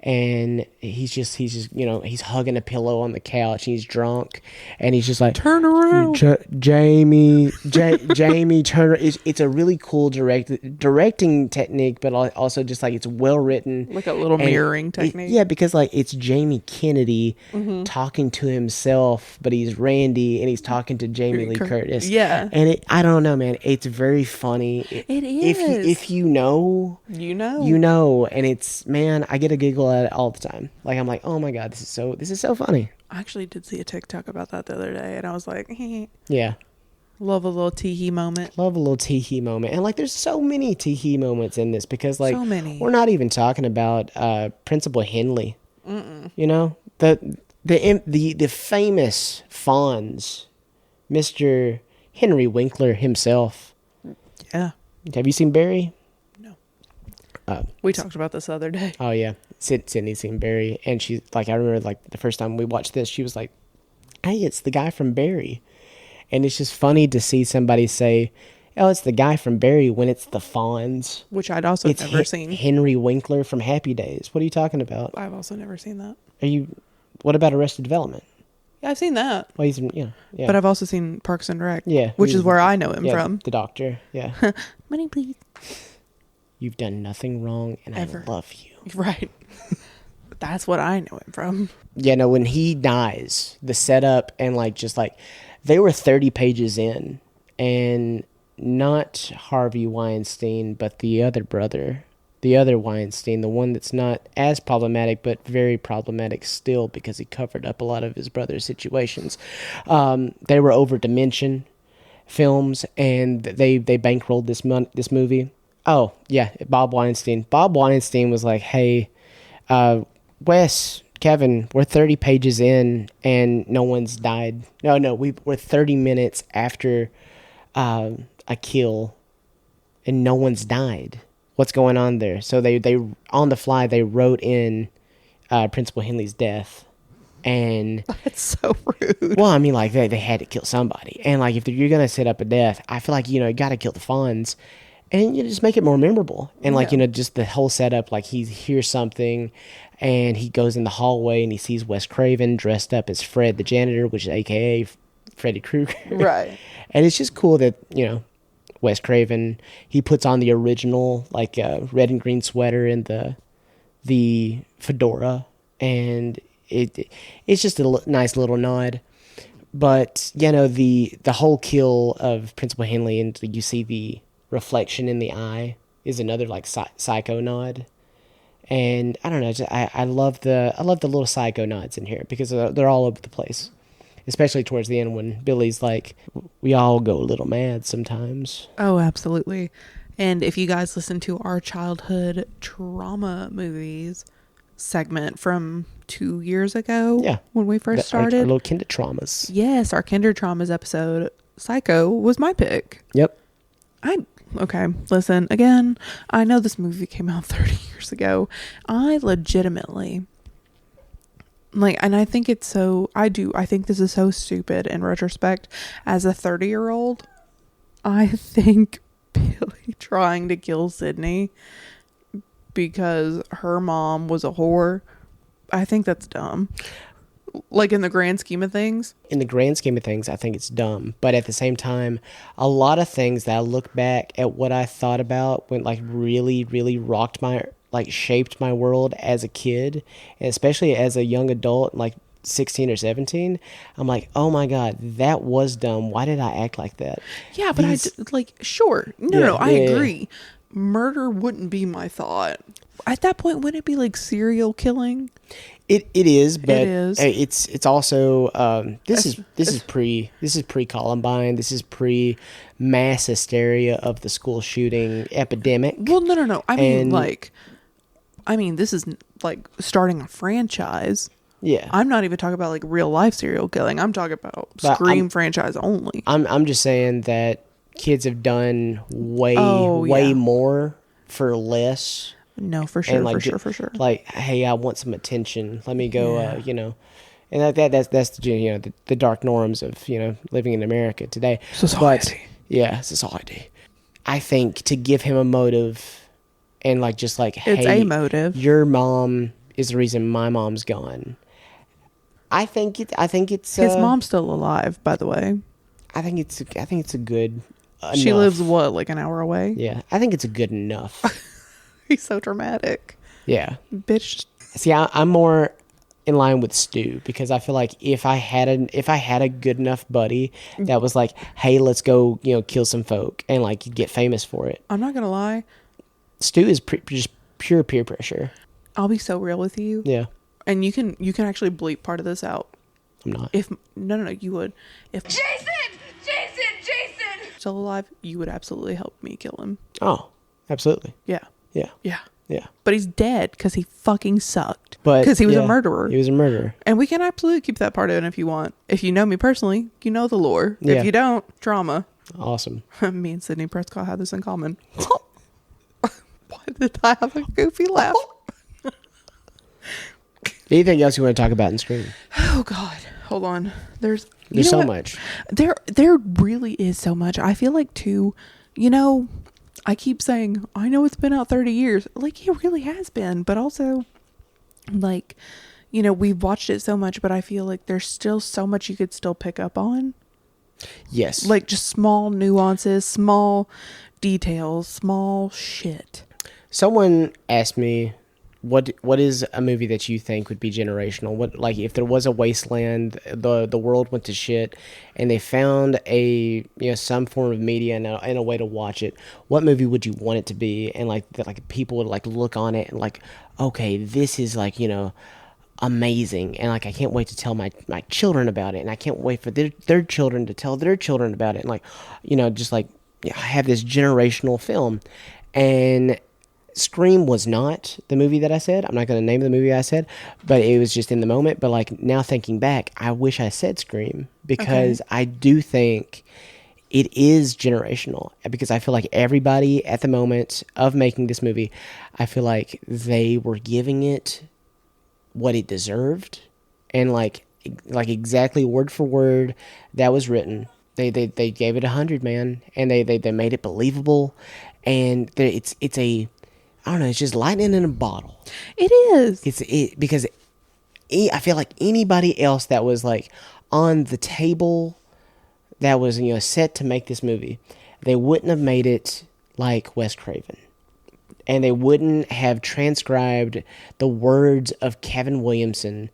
And he's just he's hugging a pillow on the couch, and he's drunk, and he's just like, turn around, Jamie, turn. It's a really cool directing technique, but also just like it's well written, like a little mirroring technique. Yeah, because like it's Jamie Kennedy talking to himself, but he's Randy, and he's talking to Jamie Lee Curtis. Yeah, and I don't know, man. It's very funny. It is. If you know, and it's, man, I get a giggle at it all the time. Like, I'm like, oh my god, this is so funny. I actually did see a TikTok about that the other day, and I was like, yeah, love a little tee-hee moment. And like, there's so many tee-hee moments in this, because like, so many. We're not even talking about Principal Henley. The famous Fonz, Mr. Henry Winkler himself. Yeah. Have you seen Barry? No. We talked about this the other day. Oh yeah, Sydney's seen Barry, and she's like, I remember like the first time we watched this, she was like, "Hey, it's the guy from Barry," and it's just funny to see somebody say, "Oh, it's the guy from Barry," when it's the Fonz, which I'd also never seen. Henry Winkler from Happy Days. What are you talking about? I've also never seen that. What about Arrested Development? Yeah, I've seen that. Well, he's yeah. But I've also seen Parks and Rec. Yeah, which is where I know him from. The doctor. Yeah. Money, please. You've done nothing wrong, and ever. I love you. Right. That's what I know him from. Yeah, no, when he dies, the setup and like just like they were 30 pages in, and not Harvey Weinstein, but the other brother, the other Weinstein, the one that's not as problematic but very problematic still because he covered up a lot of his brother's situations. They were over Dimension Films, and they bankrolled this movie. Oh, yeah, Bob Weinstein. Bob Weinstein was like, hey, Wes, Kevin, we're 30 pages in and no one's died. No, we're 30 minutes after a kill and no one's died. What's going on there? So they on the fly, they wrote in Principal Henley's death. And That's so rude. well, I mean, like they had to kill somebody, and like if you're gonna set up a death, I feel like you got to kill the Fonz, and just make it more memorable. And like just the whole setup, like he hears something, and he goes in the hallway and he sees Wes Craven dressed up as Fred the janitor, which is AKA Freddy Krueger, Right. And it's just cool that Wes Craven, he puts on the original like red and green sweater and the fedora, and it's just a nice little nod. But the whole kill of Principal Henley, and you see the reflection in the eye, is another like psycho nod. And I don't know, I love the little psycho nods in here because they're all over the place, especially towards the end when Billy's like, we all go a little mad sometimes. Oh, absolutely. And if you guys listen to our childhood trauma movies segment from 2 years ago, when we first started, our little kindred traumas. Yes, our kindred traumas episode, Psycho, was my pick. Yep. Okay, listen, again, I know this movie came out 30 years ago. I legitimately, and I think I think this is so stupid in retrospect. As a 30-year-old, I think Billy trying to kill Sydney because her mom was a whore, I think that's dumb. Like in the grand scheme of things? In the grand scheme of things, I think it's dumb. But at the same time, a lot of things that I look back at what I thought about when really, really shaped my world as a kid, and especially as a young adult, like 16 or 17, I'm like, oh my God, that was dumb. Why did I act like that? Yeah, but sure. No, I agree. Murder wouldn't be my thought. At that point, wouldn't it be like serial killing? It is, but it is. It's also this is pre Columbine. This is pre mass hysteria of the school shooting epidemic. Well, no. I mean, this is like starting a franchise. Yeah, I'm not even talking about like real life serial killing. I'm talking about Scream franchise only. I'm just saying that kids have done way more for less. No, for sure, for sure. Like, hey, I want some attention. Let me go, and that's the dark norms of living in America today. Society. But, society. I think to give him a motive, and it's a motive. Your mom is the reason my mom's gone. I think it's his mom's still alive, by the way. I think it's a good. She lives like an hour away. Yeah, I think it's a good enough. He's so dramatic. Yeah. Bitch. See, I'm more in line with Stu because I feel like if I had a good enough buddy that was like, hey, let's go, kill some folk and get famous for it. I'm not going to lie. Stu is just pure peer pressure. I'll be so real with you. Yeah. And you can actually bleep part of this out. I'm not. No, you would. If Jason! still alive, you would absolutely help me kill him. Oh, absolutely. Yeah. Yeah. But he's dead because he fucking sucked. But because he was a murderer. He was a murderer. And we can absolutely keep that part in if you want. If you know me personally, you know the lore. Yeah. If you don't, drama. Awesome. Me and Sidney Prescott have this in common. Why did I have a goofy laugh? Anything else you want to talk about in Scream? Oh God, hold on. There's so much. There really is so much. I feel like too, I keep saying, I know it's been out 30 years. Like, it really has been. But also, we've watched it so much, but I feel like there's still so much you could still pick up on. Yes. Like, just small nuances, small details, small shit. Someone asked me, what is a movie that you think would be generational? What, if there was a wasteland, the world went to shit, and they found some form of media and a way to watch it. What movie would you want it to be? And people would look on it and okay, this is amazing, and I can't wait to tell my children about it, and I can't wait for their children to tell their children about it, and have this generational film. And Scream was not the movie that I said. I'm not going to name the movie I said, but it was just in the moment. But like now thinking back, I wish I said Scream because I do think it is generational, because I feel like everybody at the moment of making this movie, I feel like they were giving it what it deserved, and like exactly word for word that was written. They gave it 100, man, and they made it believable, and it's a, I don't know, it's just lightning in a bottle. It is. Because I feel like anybody else that was like on the table that was, you know, set to make this movie, they wouldn't have made it like Wes Craven, and they wouldn't have transcribed the words of Kevin Williamson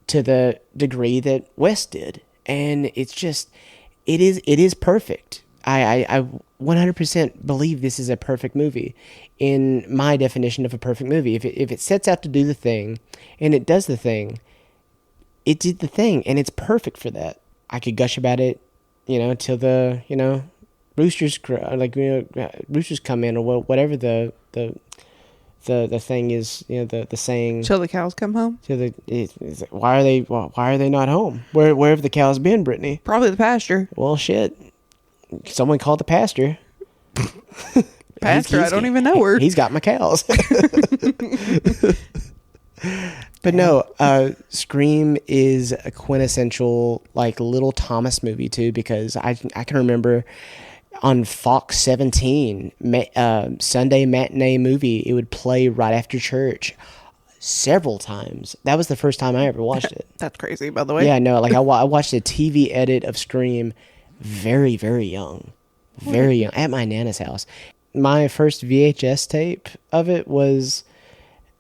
to the degree that Wes did. And it's just, it is perfect. I 100% believe this is a perfect movie in my definition of a perfect movie. If it sets out to do the thing and it does the thing, it did the thing, and it's perfect for that. I could gush about it, you know, till the, you know, roosters roosters come in, or whatever the thing is, you know, the saying. Till the cows come home. Why are they not home? Where have the cows been, Brittany? Probably the pasture. Well, shit. Someone called the pastor. Pastor, I don't even know her. He's got my cows. But no, Scream is a quintessential like Little Thomas movie too, because I can remember on Fox 17 Sunday matinee movie, it would play right after church several times. That was the first time I ever watched it. That's crazy, by the way. Yeah, no, like I watched a TV edit of Scream very, very young. Very young, at my Nana's house. My first VHS tape of it was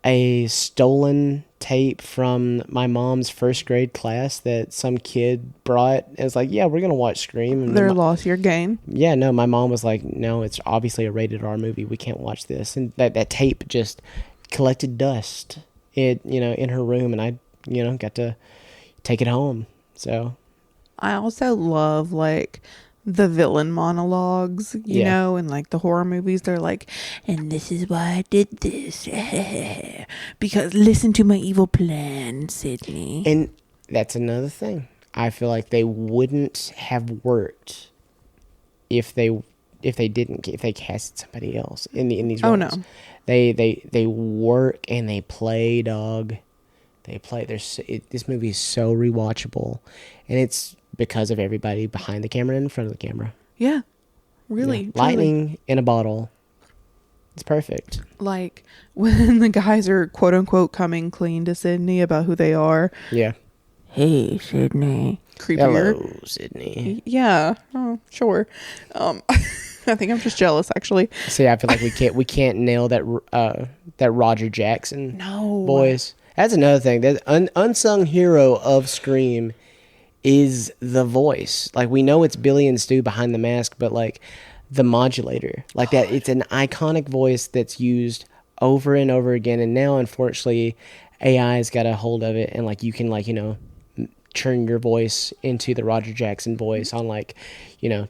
a stolen tape from my mom's first grade class that some kid brought. It was like, yeah, we're going to watch Scream. And Their loss, your gain. Yeah, no, my mom was like, no, it's obviously a rated R movie. We can't watch this. And that tape just collected dust, in her room, and I, got to take it home. So I also love, like, the villain monologues, you know, and like the horror movies, they're like, and this is why I did this. Because listen to my evil plan, Sydney. And that's another thing. I feel like they wouldn't have worked if they casted somebody else in these roles. Oh no. They work and they play, dog. They play. This movie is so rewatchable, and it's because of everybody behind the camera and in front of the camera. Yeah. Really. Yeah. Lightning in a bottle. It's perfect. Like when the guys are quote unquote coming clean to Sydney about who they are. Yeah. Hey, Sydney. Creepier. Hello, Sydney. Yeah. Oh, sure. I think I'm just jealous, actually. See, I feel like we can't nail that Roger Jackson voice. That's another thing. The unsung hero of Scream is the voice. Like, we know it's Billy and Stu behind the mask, but like the modulator, like that, it's an iconic voice that's used over and over again. And now, unfortunately, AI's got a hold of it, and like you can turn your voice into the Roger Jackson voice on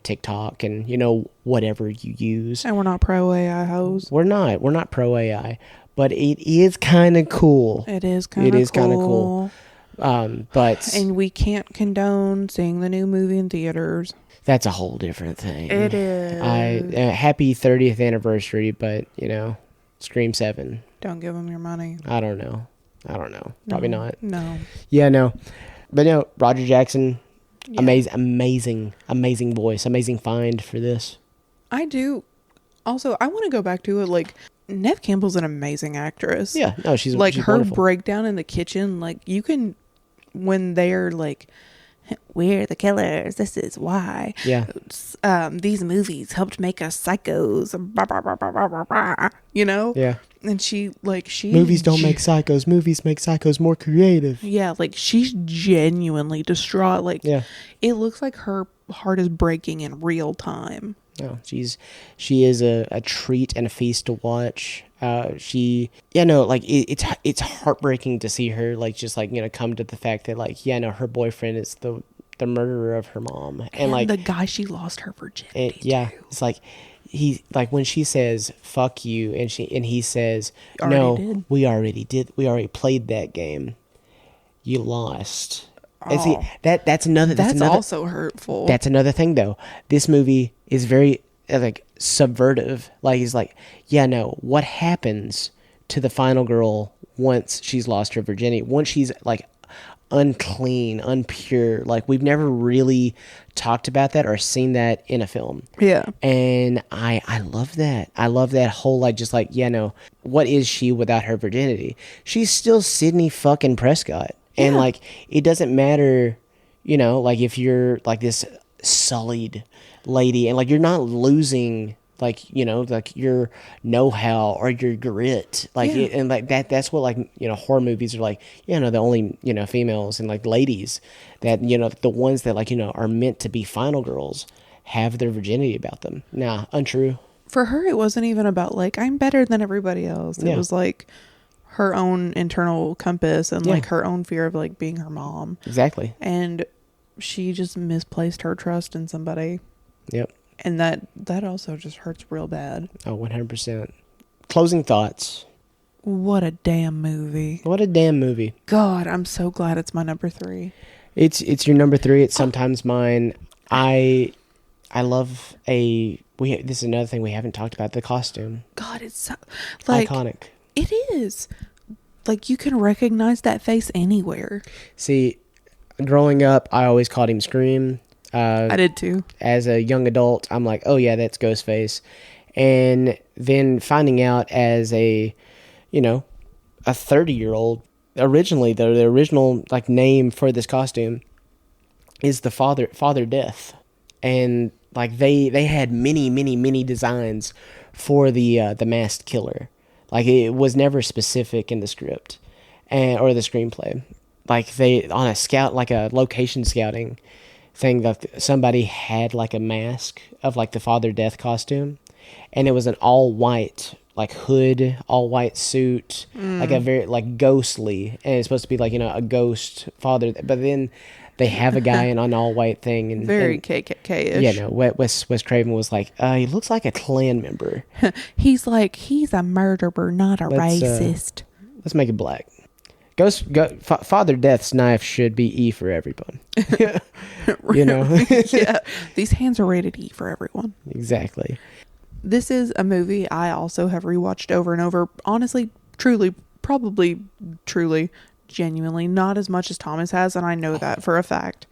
TikTok and whatever you use. And we're not pro AI hoes. We're not pro AI, but it is kind of cool. It is kind of cool. But and we can't condone seeing the new movie in theaters. That's a whole different thing. It is. Happy 30th anniversary, but Scream 7. Don't give them your money. I don't know. Probably not. No. Yeah, no. But Roger Jackson, amazing voice, amazing find for this. I do. Also, I want to go back to it. Like, Neve Campbell's an amazing actress. Yeah, no, she's like she's her wonderful. breakdown in the kitchen. Like, you can, when they're like, we're the killers, this is why. Yeah. These movies helped make us psychos. Blah, blah, blah, blah, blah, blah, blah, Yeah. And she movies don't make psychos. Movies make psychos more creative. Yeah, like she's genuinely distraught. Like, it looks like her heart is breaking in real time. No, she is a treat and a feast to watch. It's heartbreaking to see her come to the fact that her boyfriend is the murderer of her mom, and the guy she lost her virginity to. It's like he like when she says "fuck you" and he says, Already "No, did. we already played that game. You lost." And see, Oh. that's another also hurtful. that's another thing though. This movie is very like subvertive. Like he's like, yeah, no, what happens to the final girl once she's lost her virginity? Once she's like unclean, unpure. Like we've never really talked about that or seen that in a film. Yeah. And I love that. I love that whole like just like, yeah, no, what is she without her virginity? She's still Sydney fucking Prescott. And Yeah. like it doesn't matter, you know, like if you're like this sullied lady and like you're not losing like, you know, like your know-how or your grit, like Yeah. and like that's what like, you know, horror movies are like, you know, the only, you know, females and like ladies that, you know, the ones that like, you know, are meant to be final girls have their virginity about them. Nah, untrue. For her, it wasn't even about like, I'm better than everybody else. It Yeah. was like her own internal compass and Yeah. like her own fear of like being her mom. Exactly. And she just misplaced her trust in somebody. Yep. And that also just hurts real bad. Oh, 100%. Closing thoughts. What a damn movie. What a damn movie. God, I'm so glad it's my number 3. It's your number 3. It's sometimes mine. I love this is another thing we haven't talked about, the costume. God, it's so, like, Iconic. it is. Like, you can recognize that face anywhere. See, growing up, I always called him Scream. I did too. As a young adult, I'm like, oh yeah, that's Ghostface. And then finding out as a 30-year-old, originally the original like name for this costume is the Father Death. And like they had many designs for the masked killer. Like it was never specific in the script or the screenplay. Like they on a location scouting thing that somebody had like a mask of like the Father Death costume, and it was an all white like hood, all white suit, like a very like ghostly, and it's supposed to be like, you know, a ghost father. But then they have a guy in an all white thing and Very and, KKK-ish. yeah, no, Wes Craven was like, he looks like a Klan member. He's a murderer, not a Let's, racist. Let's make it black. Father Death's knife should be E for everyone. You know? Yeah, these hands are rated E for everyone. Exactly. This is a movie I also have rewatched over and over. Honestly, truly, genuinely, not as much as Thomas has, and I know that for a fact.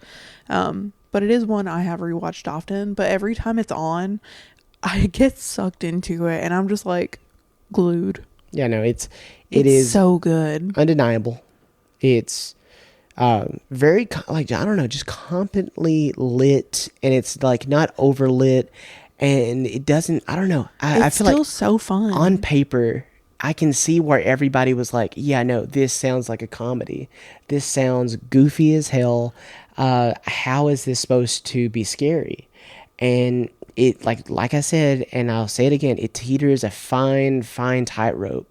But it is one I have rewatched often. But every time it's on, I get sucked into it, and I'm just like glued. Yeah, no, it It's is so good. undeniable. It's very like, I don't know, just competently lit, and it's like not overlit, and it doesn't, I don't know, I It's feel still like so fun. on paper I can see where everybody was like, yeah, no, this sounds like a comedy, this sounds goofy as hell, how is this supposed to be scary? And it like I said, and I'll say it again, it teeters a fine tightrope.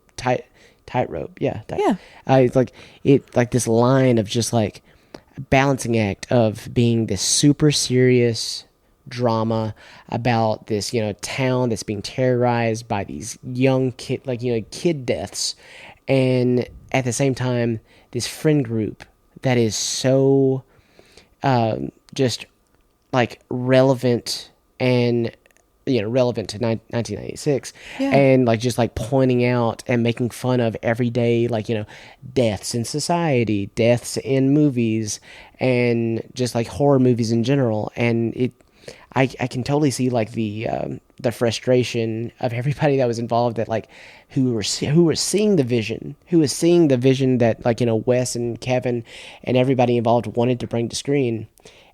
Yeah. It's like this line of just like a balancing act of being this super serious drama about this, you know, town that's being terrorized by these young kid deaths, and at the same time this friend group that is so just like relevant and, you know, relevant to 1996, Yeah. and like just like pointing out and making fun of everyday, like, you know, deaths in society, deaths in movies, and just like horror movies in general. And I can totally see like the frustration of everybody that was involved, that like who were seeing the vision, that, like, you know, Wes and Kevin and everybody involved wanted to bring to screen,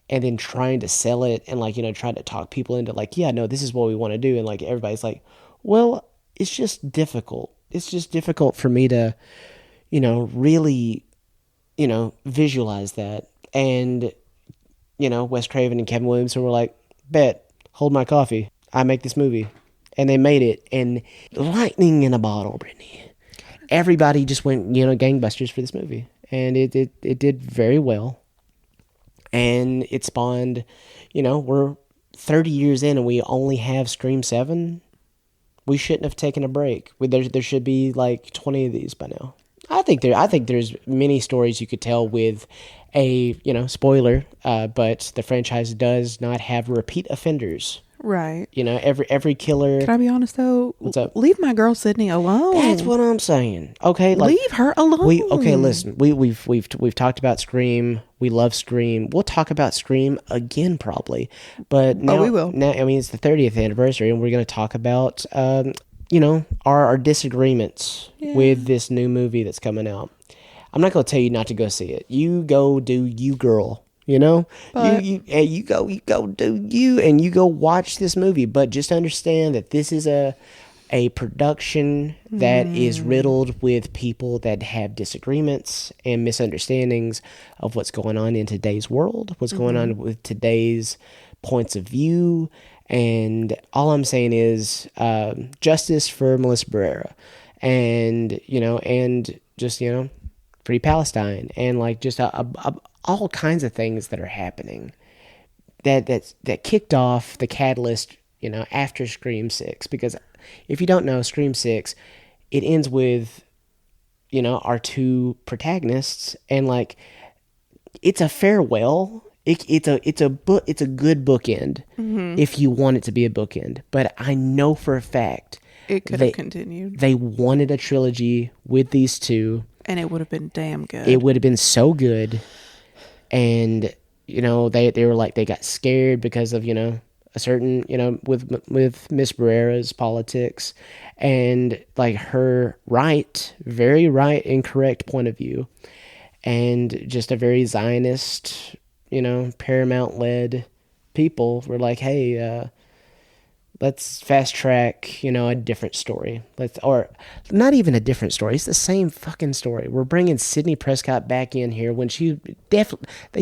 and then trying to sell it and, like, you know, trying to talk people into like, yeah, no, this is what we want to do. And like everybody's like, well, it's just difficult. It's just difficult for me to, you know, really, you know, visualize that. And, you know, Wes Craven and Kevin Williamson were like, bet, hold my coffee, I make this movie. And they made it, and lightning in a bottle, Brittany. Everybody just went, you know, gangbusters for this movie. And it did very well. And it spawned, you know, we're 30 years in and we only have Scream 7. We shouldn't have taken a break. There should be like 20 of these by now. I think there's many stories you could tell with a, spoiler, but the franchise does not have repeat offenders. Right. Every killer. Can I be honest though? What's up? Leave my girl Sydney alone. That's what I'm saying. Okay, leave her alone. Listen. We've talked about Scream. We love Scream. We'll talk about Scream again probably, but now we will. Now, I mean, it's the 30th anniversary, and we're going to talk about our disagreements with this new movie that's coming out. I'm not going to tell you not to go see it. You go do you, girl. But you go do you, and you go watch this movie. But just understand that this is a production that is riddled with people that have disagreements and misunderstandings of what's going on in today's world, what's going on with today's points of view. And all I'm saying is justice for Melissa Barrera, and just Free Palestine, and like just all kinds of things that are happening that kicked off the catalyst, after Scream 6. Because if you don't know, Scream 6, it ends with, our two protagonists, and like it's a farewell. It's a good bookend if you want it to be a bookend. But I know for a fact it could have continued. They wanted a trilogy with these two, and it would have been damn good. It would have been so good. And they were like, they got scared because of a certain with Miss Barrera's politics, and like her very right and correct point of view, and just a very Zionist, Paramount led people were like, hey, let's fast track, a different story. Or not even a different story. It's the same fucking story. We're bringing Sidney Prescott back in here when they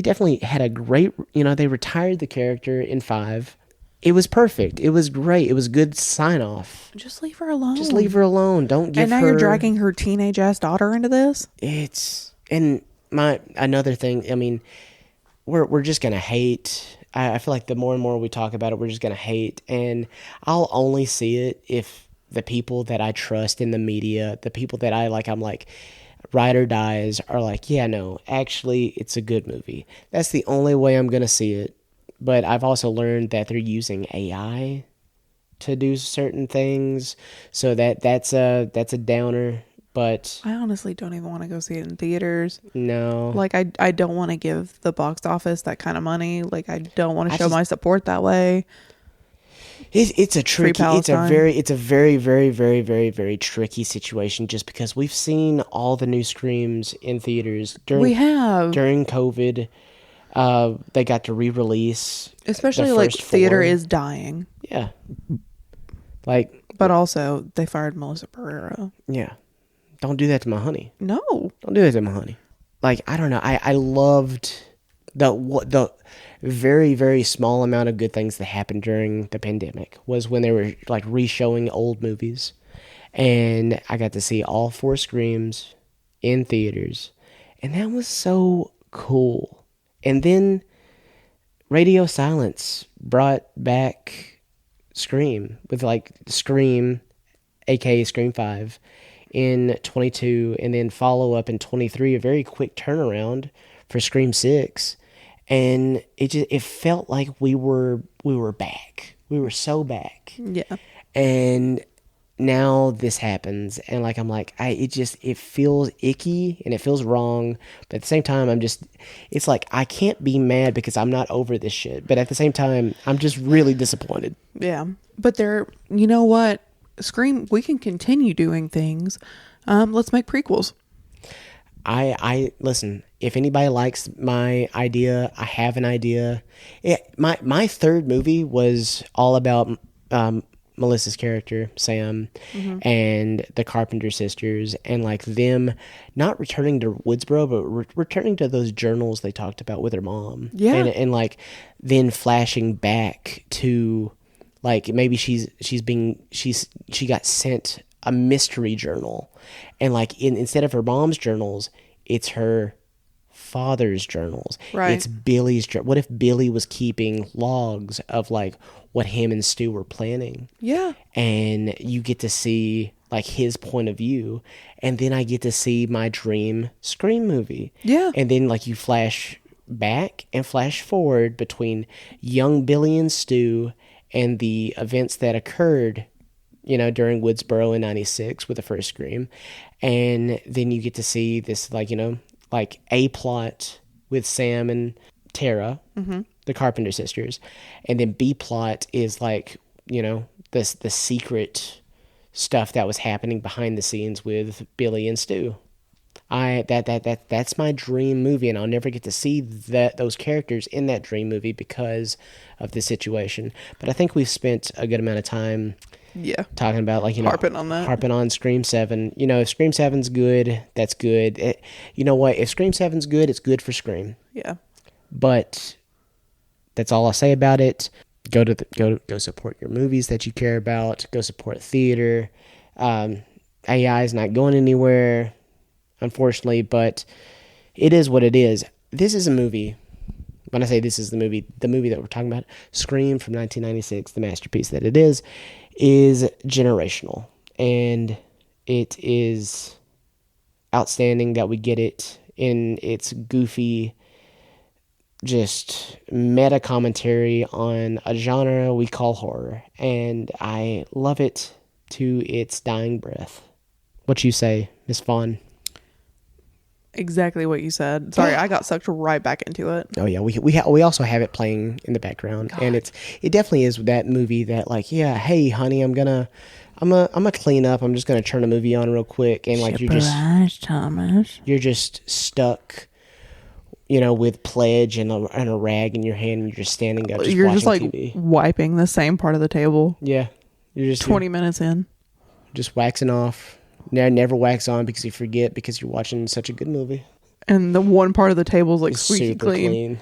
definitely had a great, they retired the character in 5. It was perfect. It was great. It was good sign off. Just leave her alone. Just leave her alone. Don't give her. And now you're dragging her teenage ass daughter into this? Another thing, I mean, we're just going to hate. I feel like the more and more we talk about it, we're just going to hate. And I'll only see it if the people that I trust in the media, the people that I'm like, ride or dies, are like, yeah, no, actually, it's a good movie. That's the only way I'm going to see it. But I've also learned that they're using AI to do certain things. So that's a downer. But I honestly don't even want to go see it in theaters. No. Like, I don't want to give the box office that kind of money. Like, I don't want to show my support that way. It's a very, very, very, very, very tricky situation, just because we've seen all the new Screams in theaters during COVID. They got to re-release, especially like theater is dying. Yeah. But also they fired Melissa Barrera. Yeah. Don't do that to my honey. No. Don't do that to my honey. Like, I don't know. I loved the very, very small amount of good things that happened during the pandemic was when they were like re-showing old movies. And I got to see all 4 Screams in theaters. And that was so cool. And then Radio Silence brought back Scream with like Scream, aka Scream 5, in 22, and then follow up in 23, a very quick turnaround for Scream 6. And it felt like we were back. We were so back. Yeah. And now this happens, and like I'm like, it feels icky and it feels wrong, but at the same time it's like I can't be mad because I'm not over this shit, but at the same time I'm just really disappointed. Yeah. But you know what? Scream, we can continue doing things. Let's make prequels. I listen, if anybody likes my idea, I have an idea. My third movie was all about Melissa's character, Sam, and the Carpenter sisters, and like them not returning to Woodsboro, but returning to those journals they talked about with her mom. Yeah. And like then flashing back to like maybe she got sent a mystery journal, and like instead of her mom's journals, it's her father's journals. Right. It's Billy's. What if Billy was keeping logs of like what him and Stu were planning. Yeah. And you get to see like his point of view, and then I get to see my dream Scream movie. Yeah. And then like you flash back and flash forward between young Billy and Stu and the events that occurred, you know, during Woodsboro in 96 with the first Scream. And then you get to see this, like, you know, like a plot with Sam and Tara, the Carpenter sisters. And then B plot is like, you know, the secret stuff that was happening behind the scenes with Billy and Stu. That's my dream movie, and I'll never get to see those characters in that dream movie because of the situation. But I think we've spent a good amount of time talking about, like, you know, harping on Scream 7. You know, if Scream 7's good, that's good. You know what? If Scream 7's good, it's good for Scream. Yeah. But that's all I'll say about it. Go support your movies that you care about. Go support theater. AI is not going anywhere, unfortunately, but it is what it is. This is a movie. When I say this is the movie that we're talking about, Scream from 1996, the masterpiece that it is generational. And it is outstanding that we get it in its goofy, just meta commentary on a genre we call horror. And I love it to its dying breath. What you say, Miss Vaughn? Exactly what you said. Sorry, I got sucked right back into it. Oh yeah, we also have it playing in the background, and it definitely is that movie that, like, yeah, hey honey, I'm gonna clean up. I'm just gonna turn a movie on real quick, and like you're just stuck, you know, with Pledge and a rag in your hand, and you're just standing up, you're watching just like TV. Wiping the same part of the table. Yeah, you're just 20 minutes in, just waxing off. Never wax on because you forget because you're watching such a good movie. And the one part of the table is like It's squeaky super clean.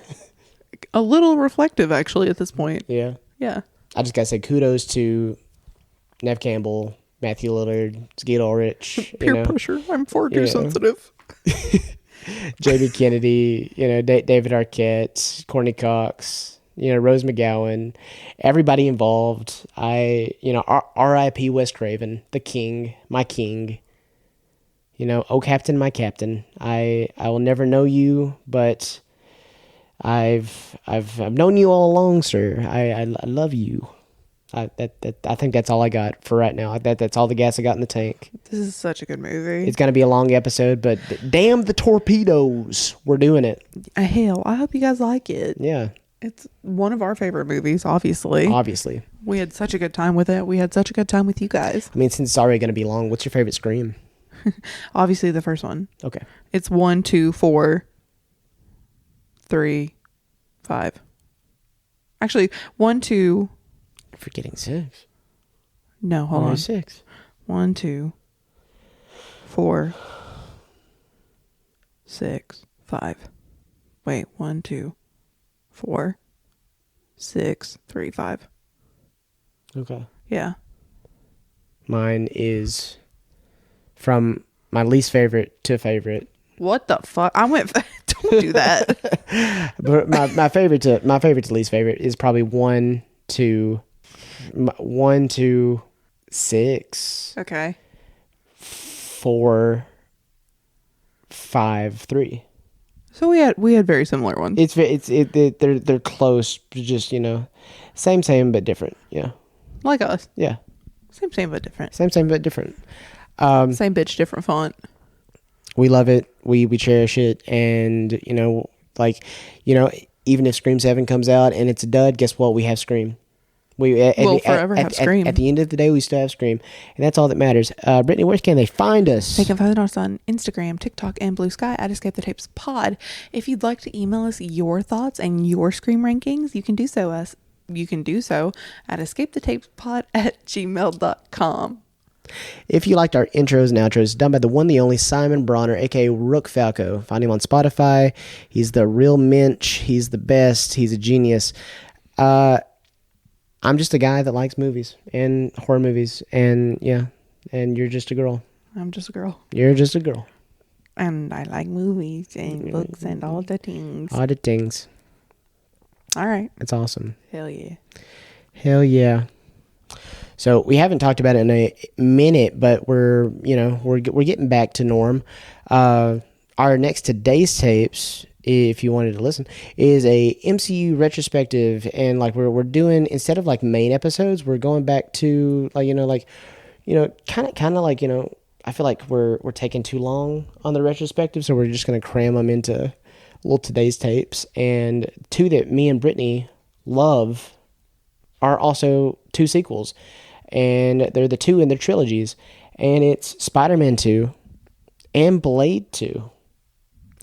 A little reflective, actually, at this point. Yeah. Yeah. I just gotta say kudos to Nev Campbell, Matthew Lillard, Skeet Ulrich. Peer pressure. I'm far too sensitive. J.B. Kennedy, you know, David Arquette, Courtney Cox, you know, Rose McGowan, everybody involved. R.I.P. Wes Craven, the king, my king. You know, oh Captain, my captain. I will never know you, but I've known you all along, sir. I love you. I think that's all I got for right now. That's all the gas I got in the tank. This is such a good movie. It's gonna be a long episode, but damn the torpedoes, we're doing it. Hell, I hope you guys like it. Yeah. It's one of our favorite movies, obviously. We had such a good time with it. We had such a good time with you guys. I mean, since it's already going to be long, what's your favorite Scream? Obviously, the first one. Okay. It's 1, 2, 4, 3, 5. Actually, 1, 2. You're forgetting 6. No, hold on. 6. 1, 2, 4, 6, 5. Wait, 1, 2, 4, 6, 3, 5. Okay. Yeah. Mine is from my least favorite to favorite. What the fuck? I went. Don't do that. But my favorite to least favorite is probably 1 to 6. Okay. 4, 5, 3. So we had very similar ones. They're close, just, you know, same but different. Yeah. Like us. Yeah. Same but different. Same but different. Same bitch, different font. We love it. We cherish it, and, you know, like, you know, even if Scream 7 comes out and it's a dud, guess what? We have Scream. We'll forever have Scream. At the end of the day, we still have Scream, and that's all that matters. Brittany, where can they find us? They can find us on Instagram, TikTok, and Blue Sky at Escape the Tapes Pod. If you'd like to email us your thoughts and your Scream rankings, you can do so at escapethetapespod@gmail.com. If you liked our intros and outros done by the one, the only Simon Bronner, aka Rook Falco, find him on Spotify. He's the real mensch. He's the best. He's a genius. I'm just a guy that likes movies and horror movies, and yeah, and you're just a girl. I'm just a girl. You're just a girl. And I like movies and books and all the things. All the things. All right. It's awesome. Hell yeah. Hell yeah. So we haven't talked about it in a minute, but we're getting back to norm. Our next today's tapes, if you wanted to listen, is a MCU retrospective, and like we're doing, instead of like main episodes, we're going back to kind of like, I feel like we're taking too long on the retrospective, so we're just gonna cram them into little today's tapes. And two that me and Brittany love are also two sequels, and they're the two in their trilogies, and it's Spider-Man 2 and Blade 2.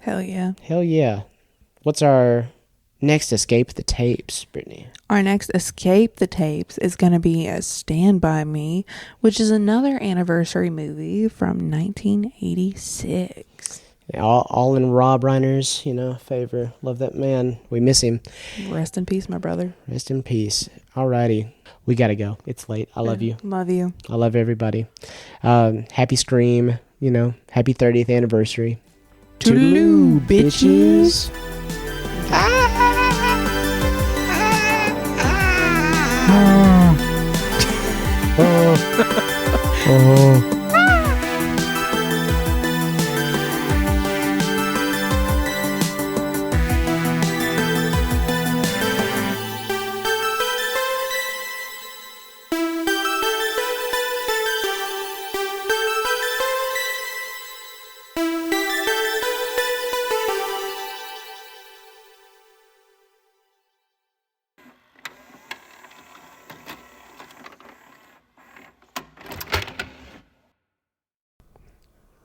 Hell yeah. Hell yeah. What's our next Escape the Tapes, Brittany? Our next Escape the Tapes is going to be a Stand By Me, which is another anniversary movie from 1986. All in Rob Reiner's, favor. Love that man. We miss him. Rest in peace, my brother. Rest in peace. Alrighty. We got to go. It's late. I love you. Love you. I love everybody. Happy Scream, happy 30th anniversary. Toodaloo, bitches.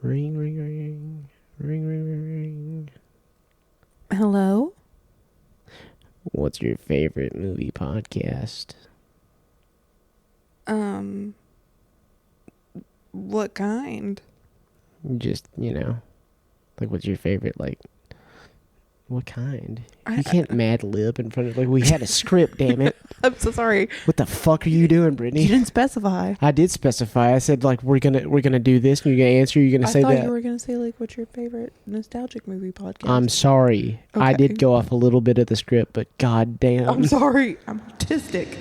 Ring, ring, ring. Ring, ring, ring, ring. Hello? What's your favorite movie podcast? What kind? Just, like, what's your favorite, like, what kind? You can't Mad Lib in front of, like, we had a script, damn it. I'm so sorry. What the fuck are you doing, Brittany? You didn't specify. I did specify. I said, like, we're gonna do this, and you're gonna answer. You're gonna say that. I thought you were gonna say, like, what's your favorite nostalgic movie podcast? I'm sorry. Okay. I did go off a little bit of the script, but god damn. I'm sorry. I'm autistic.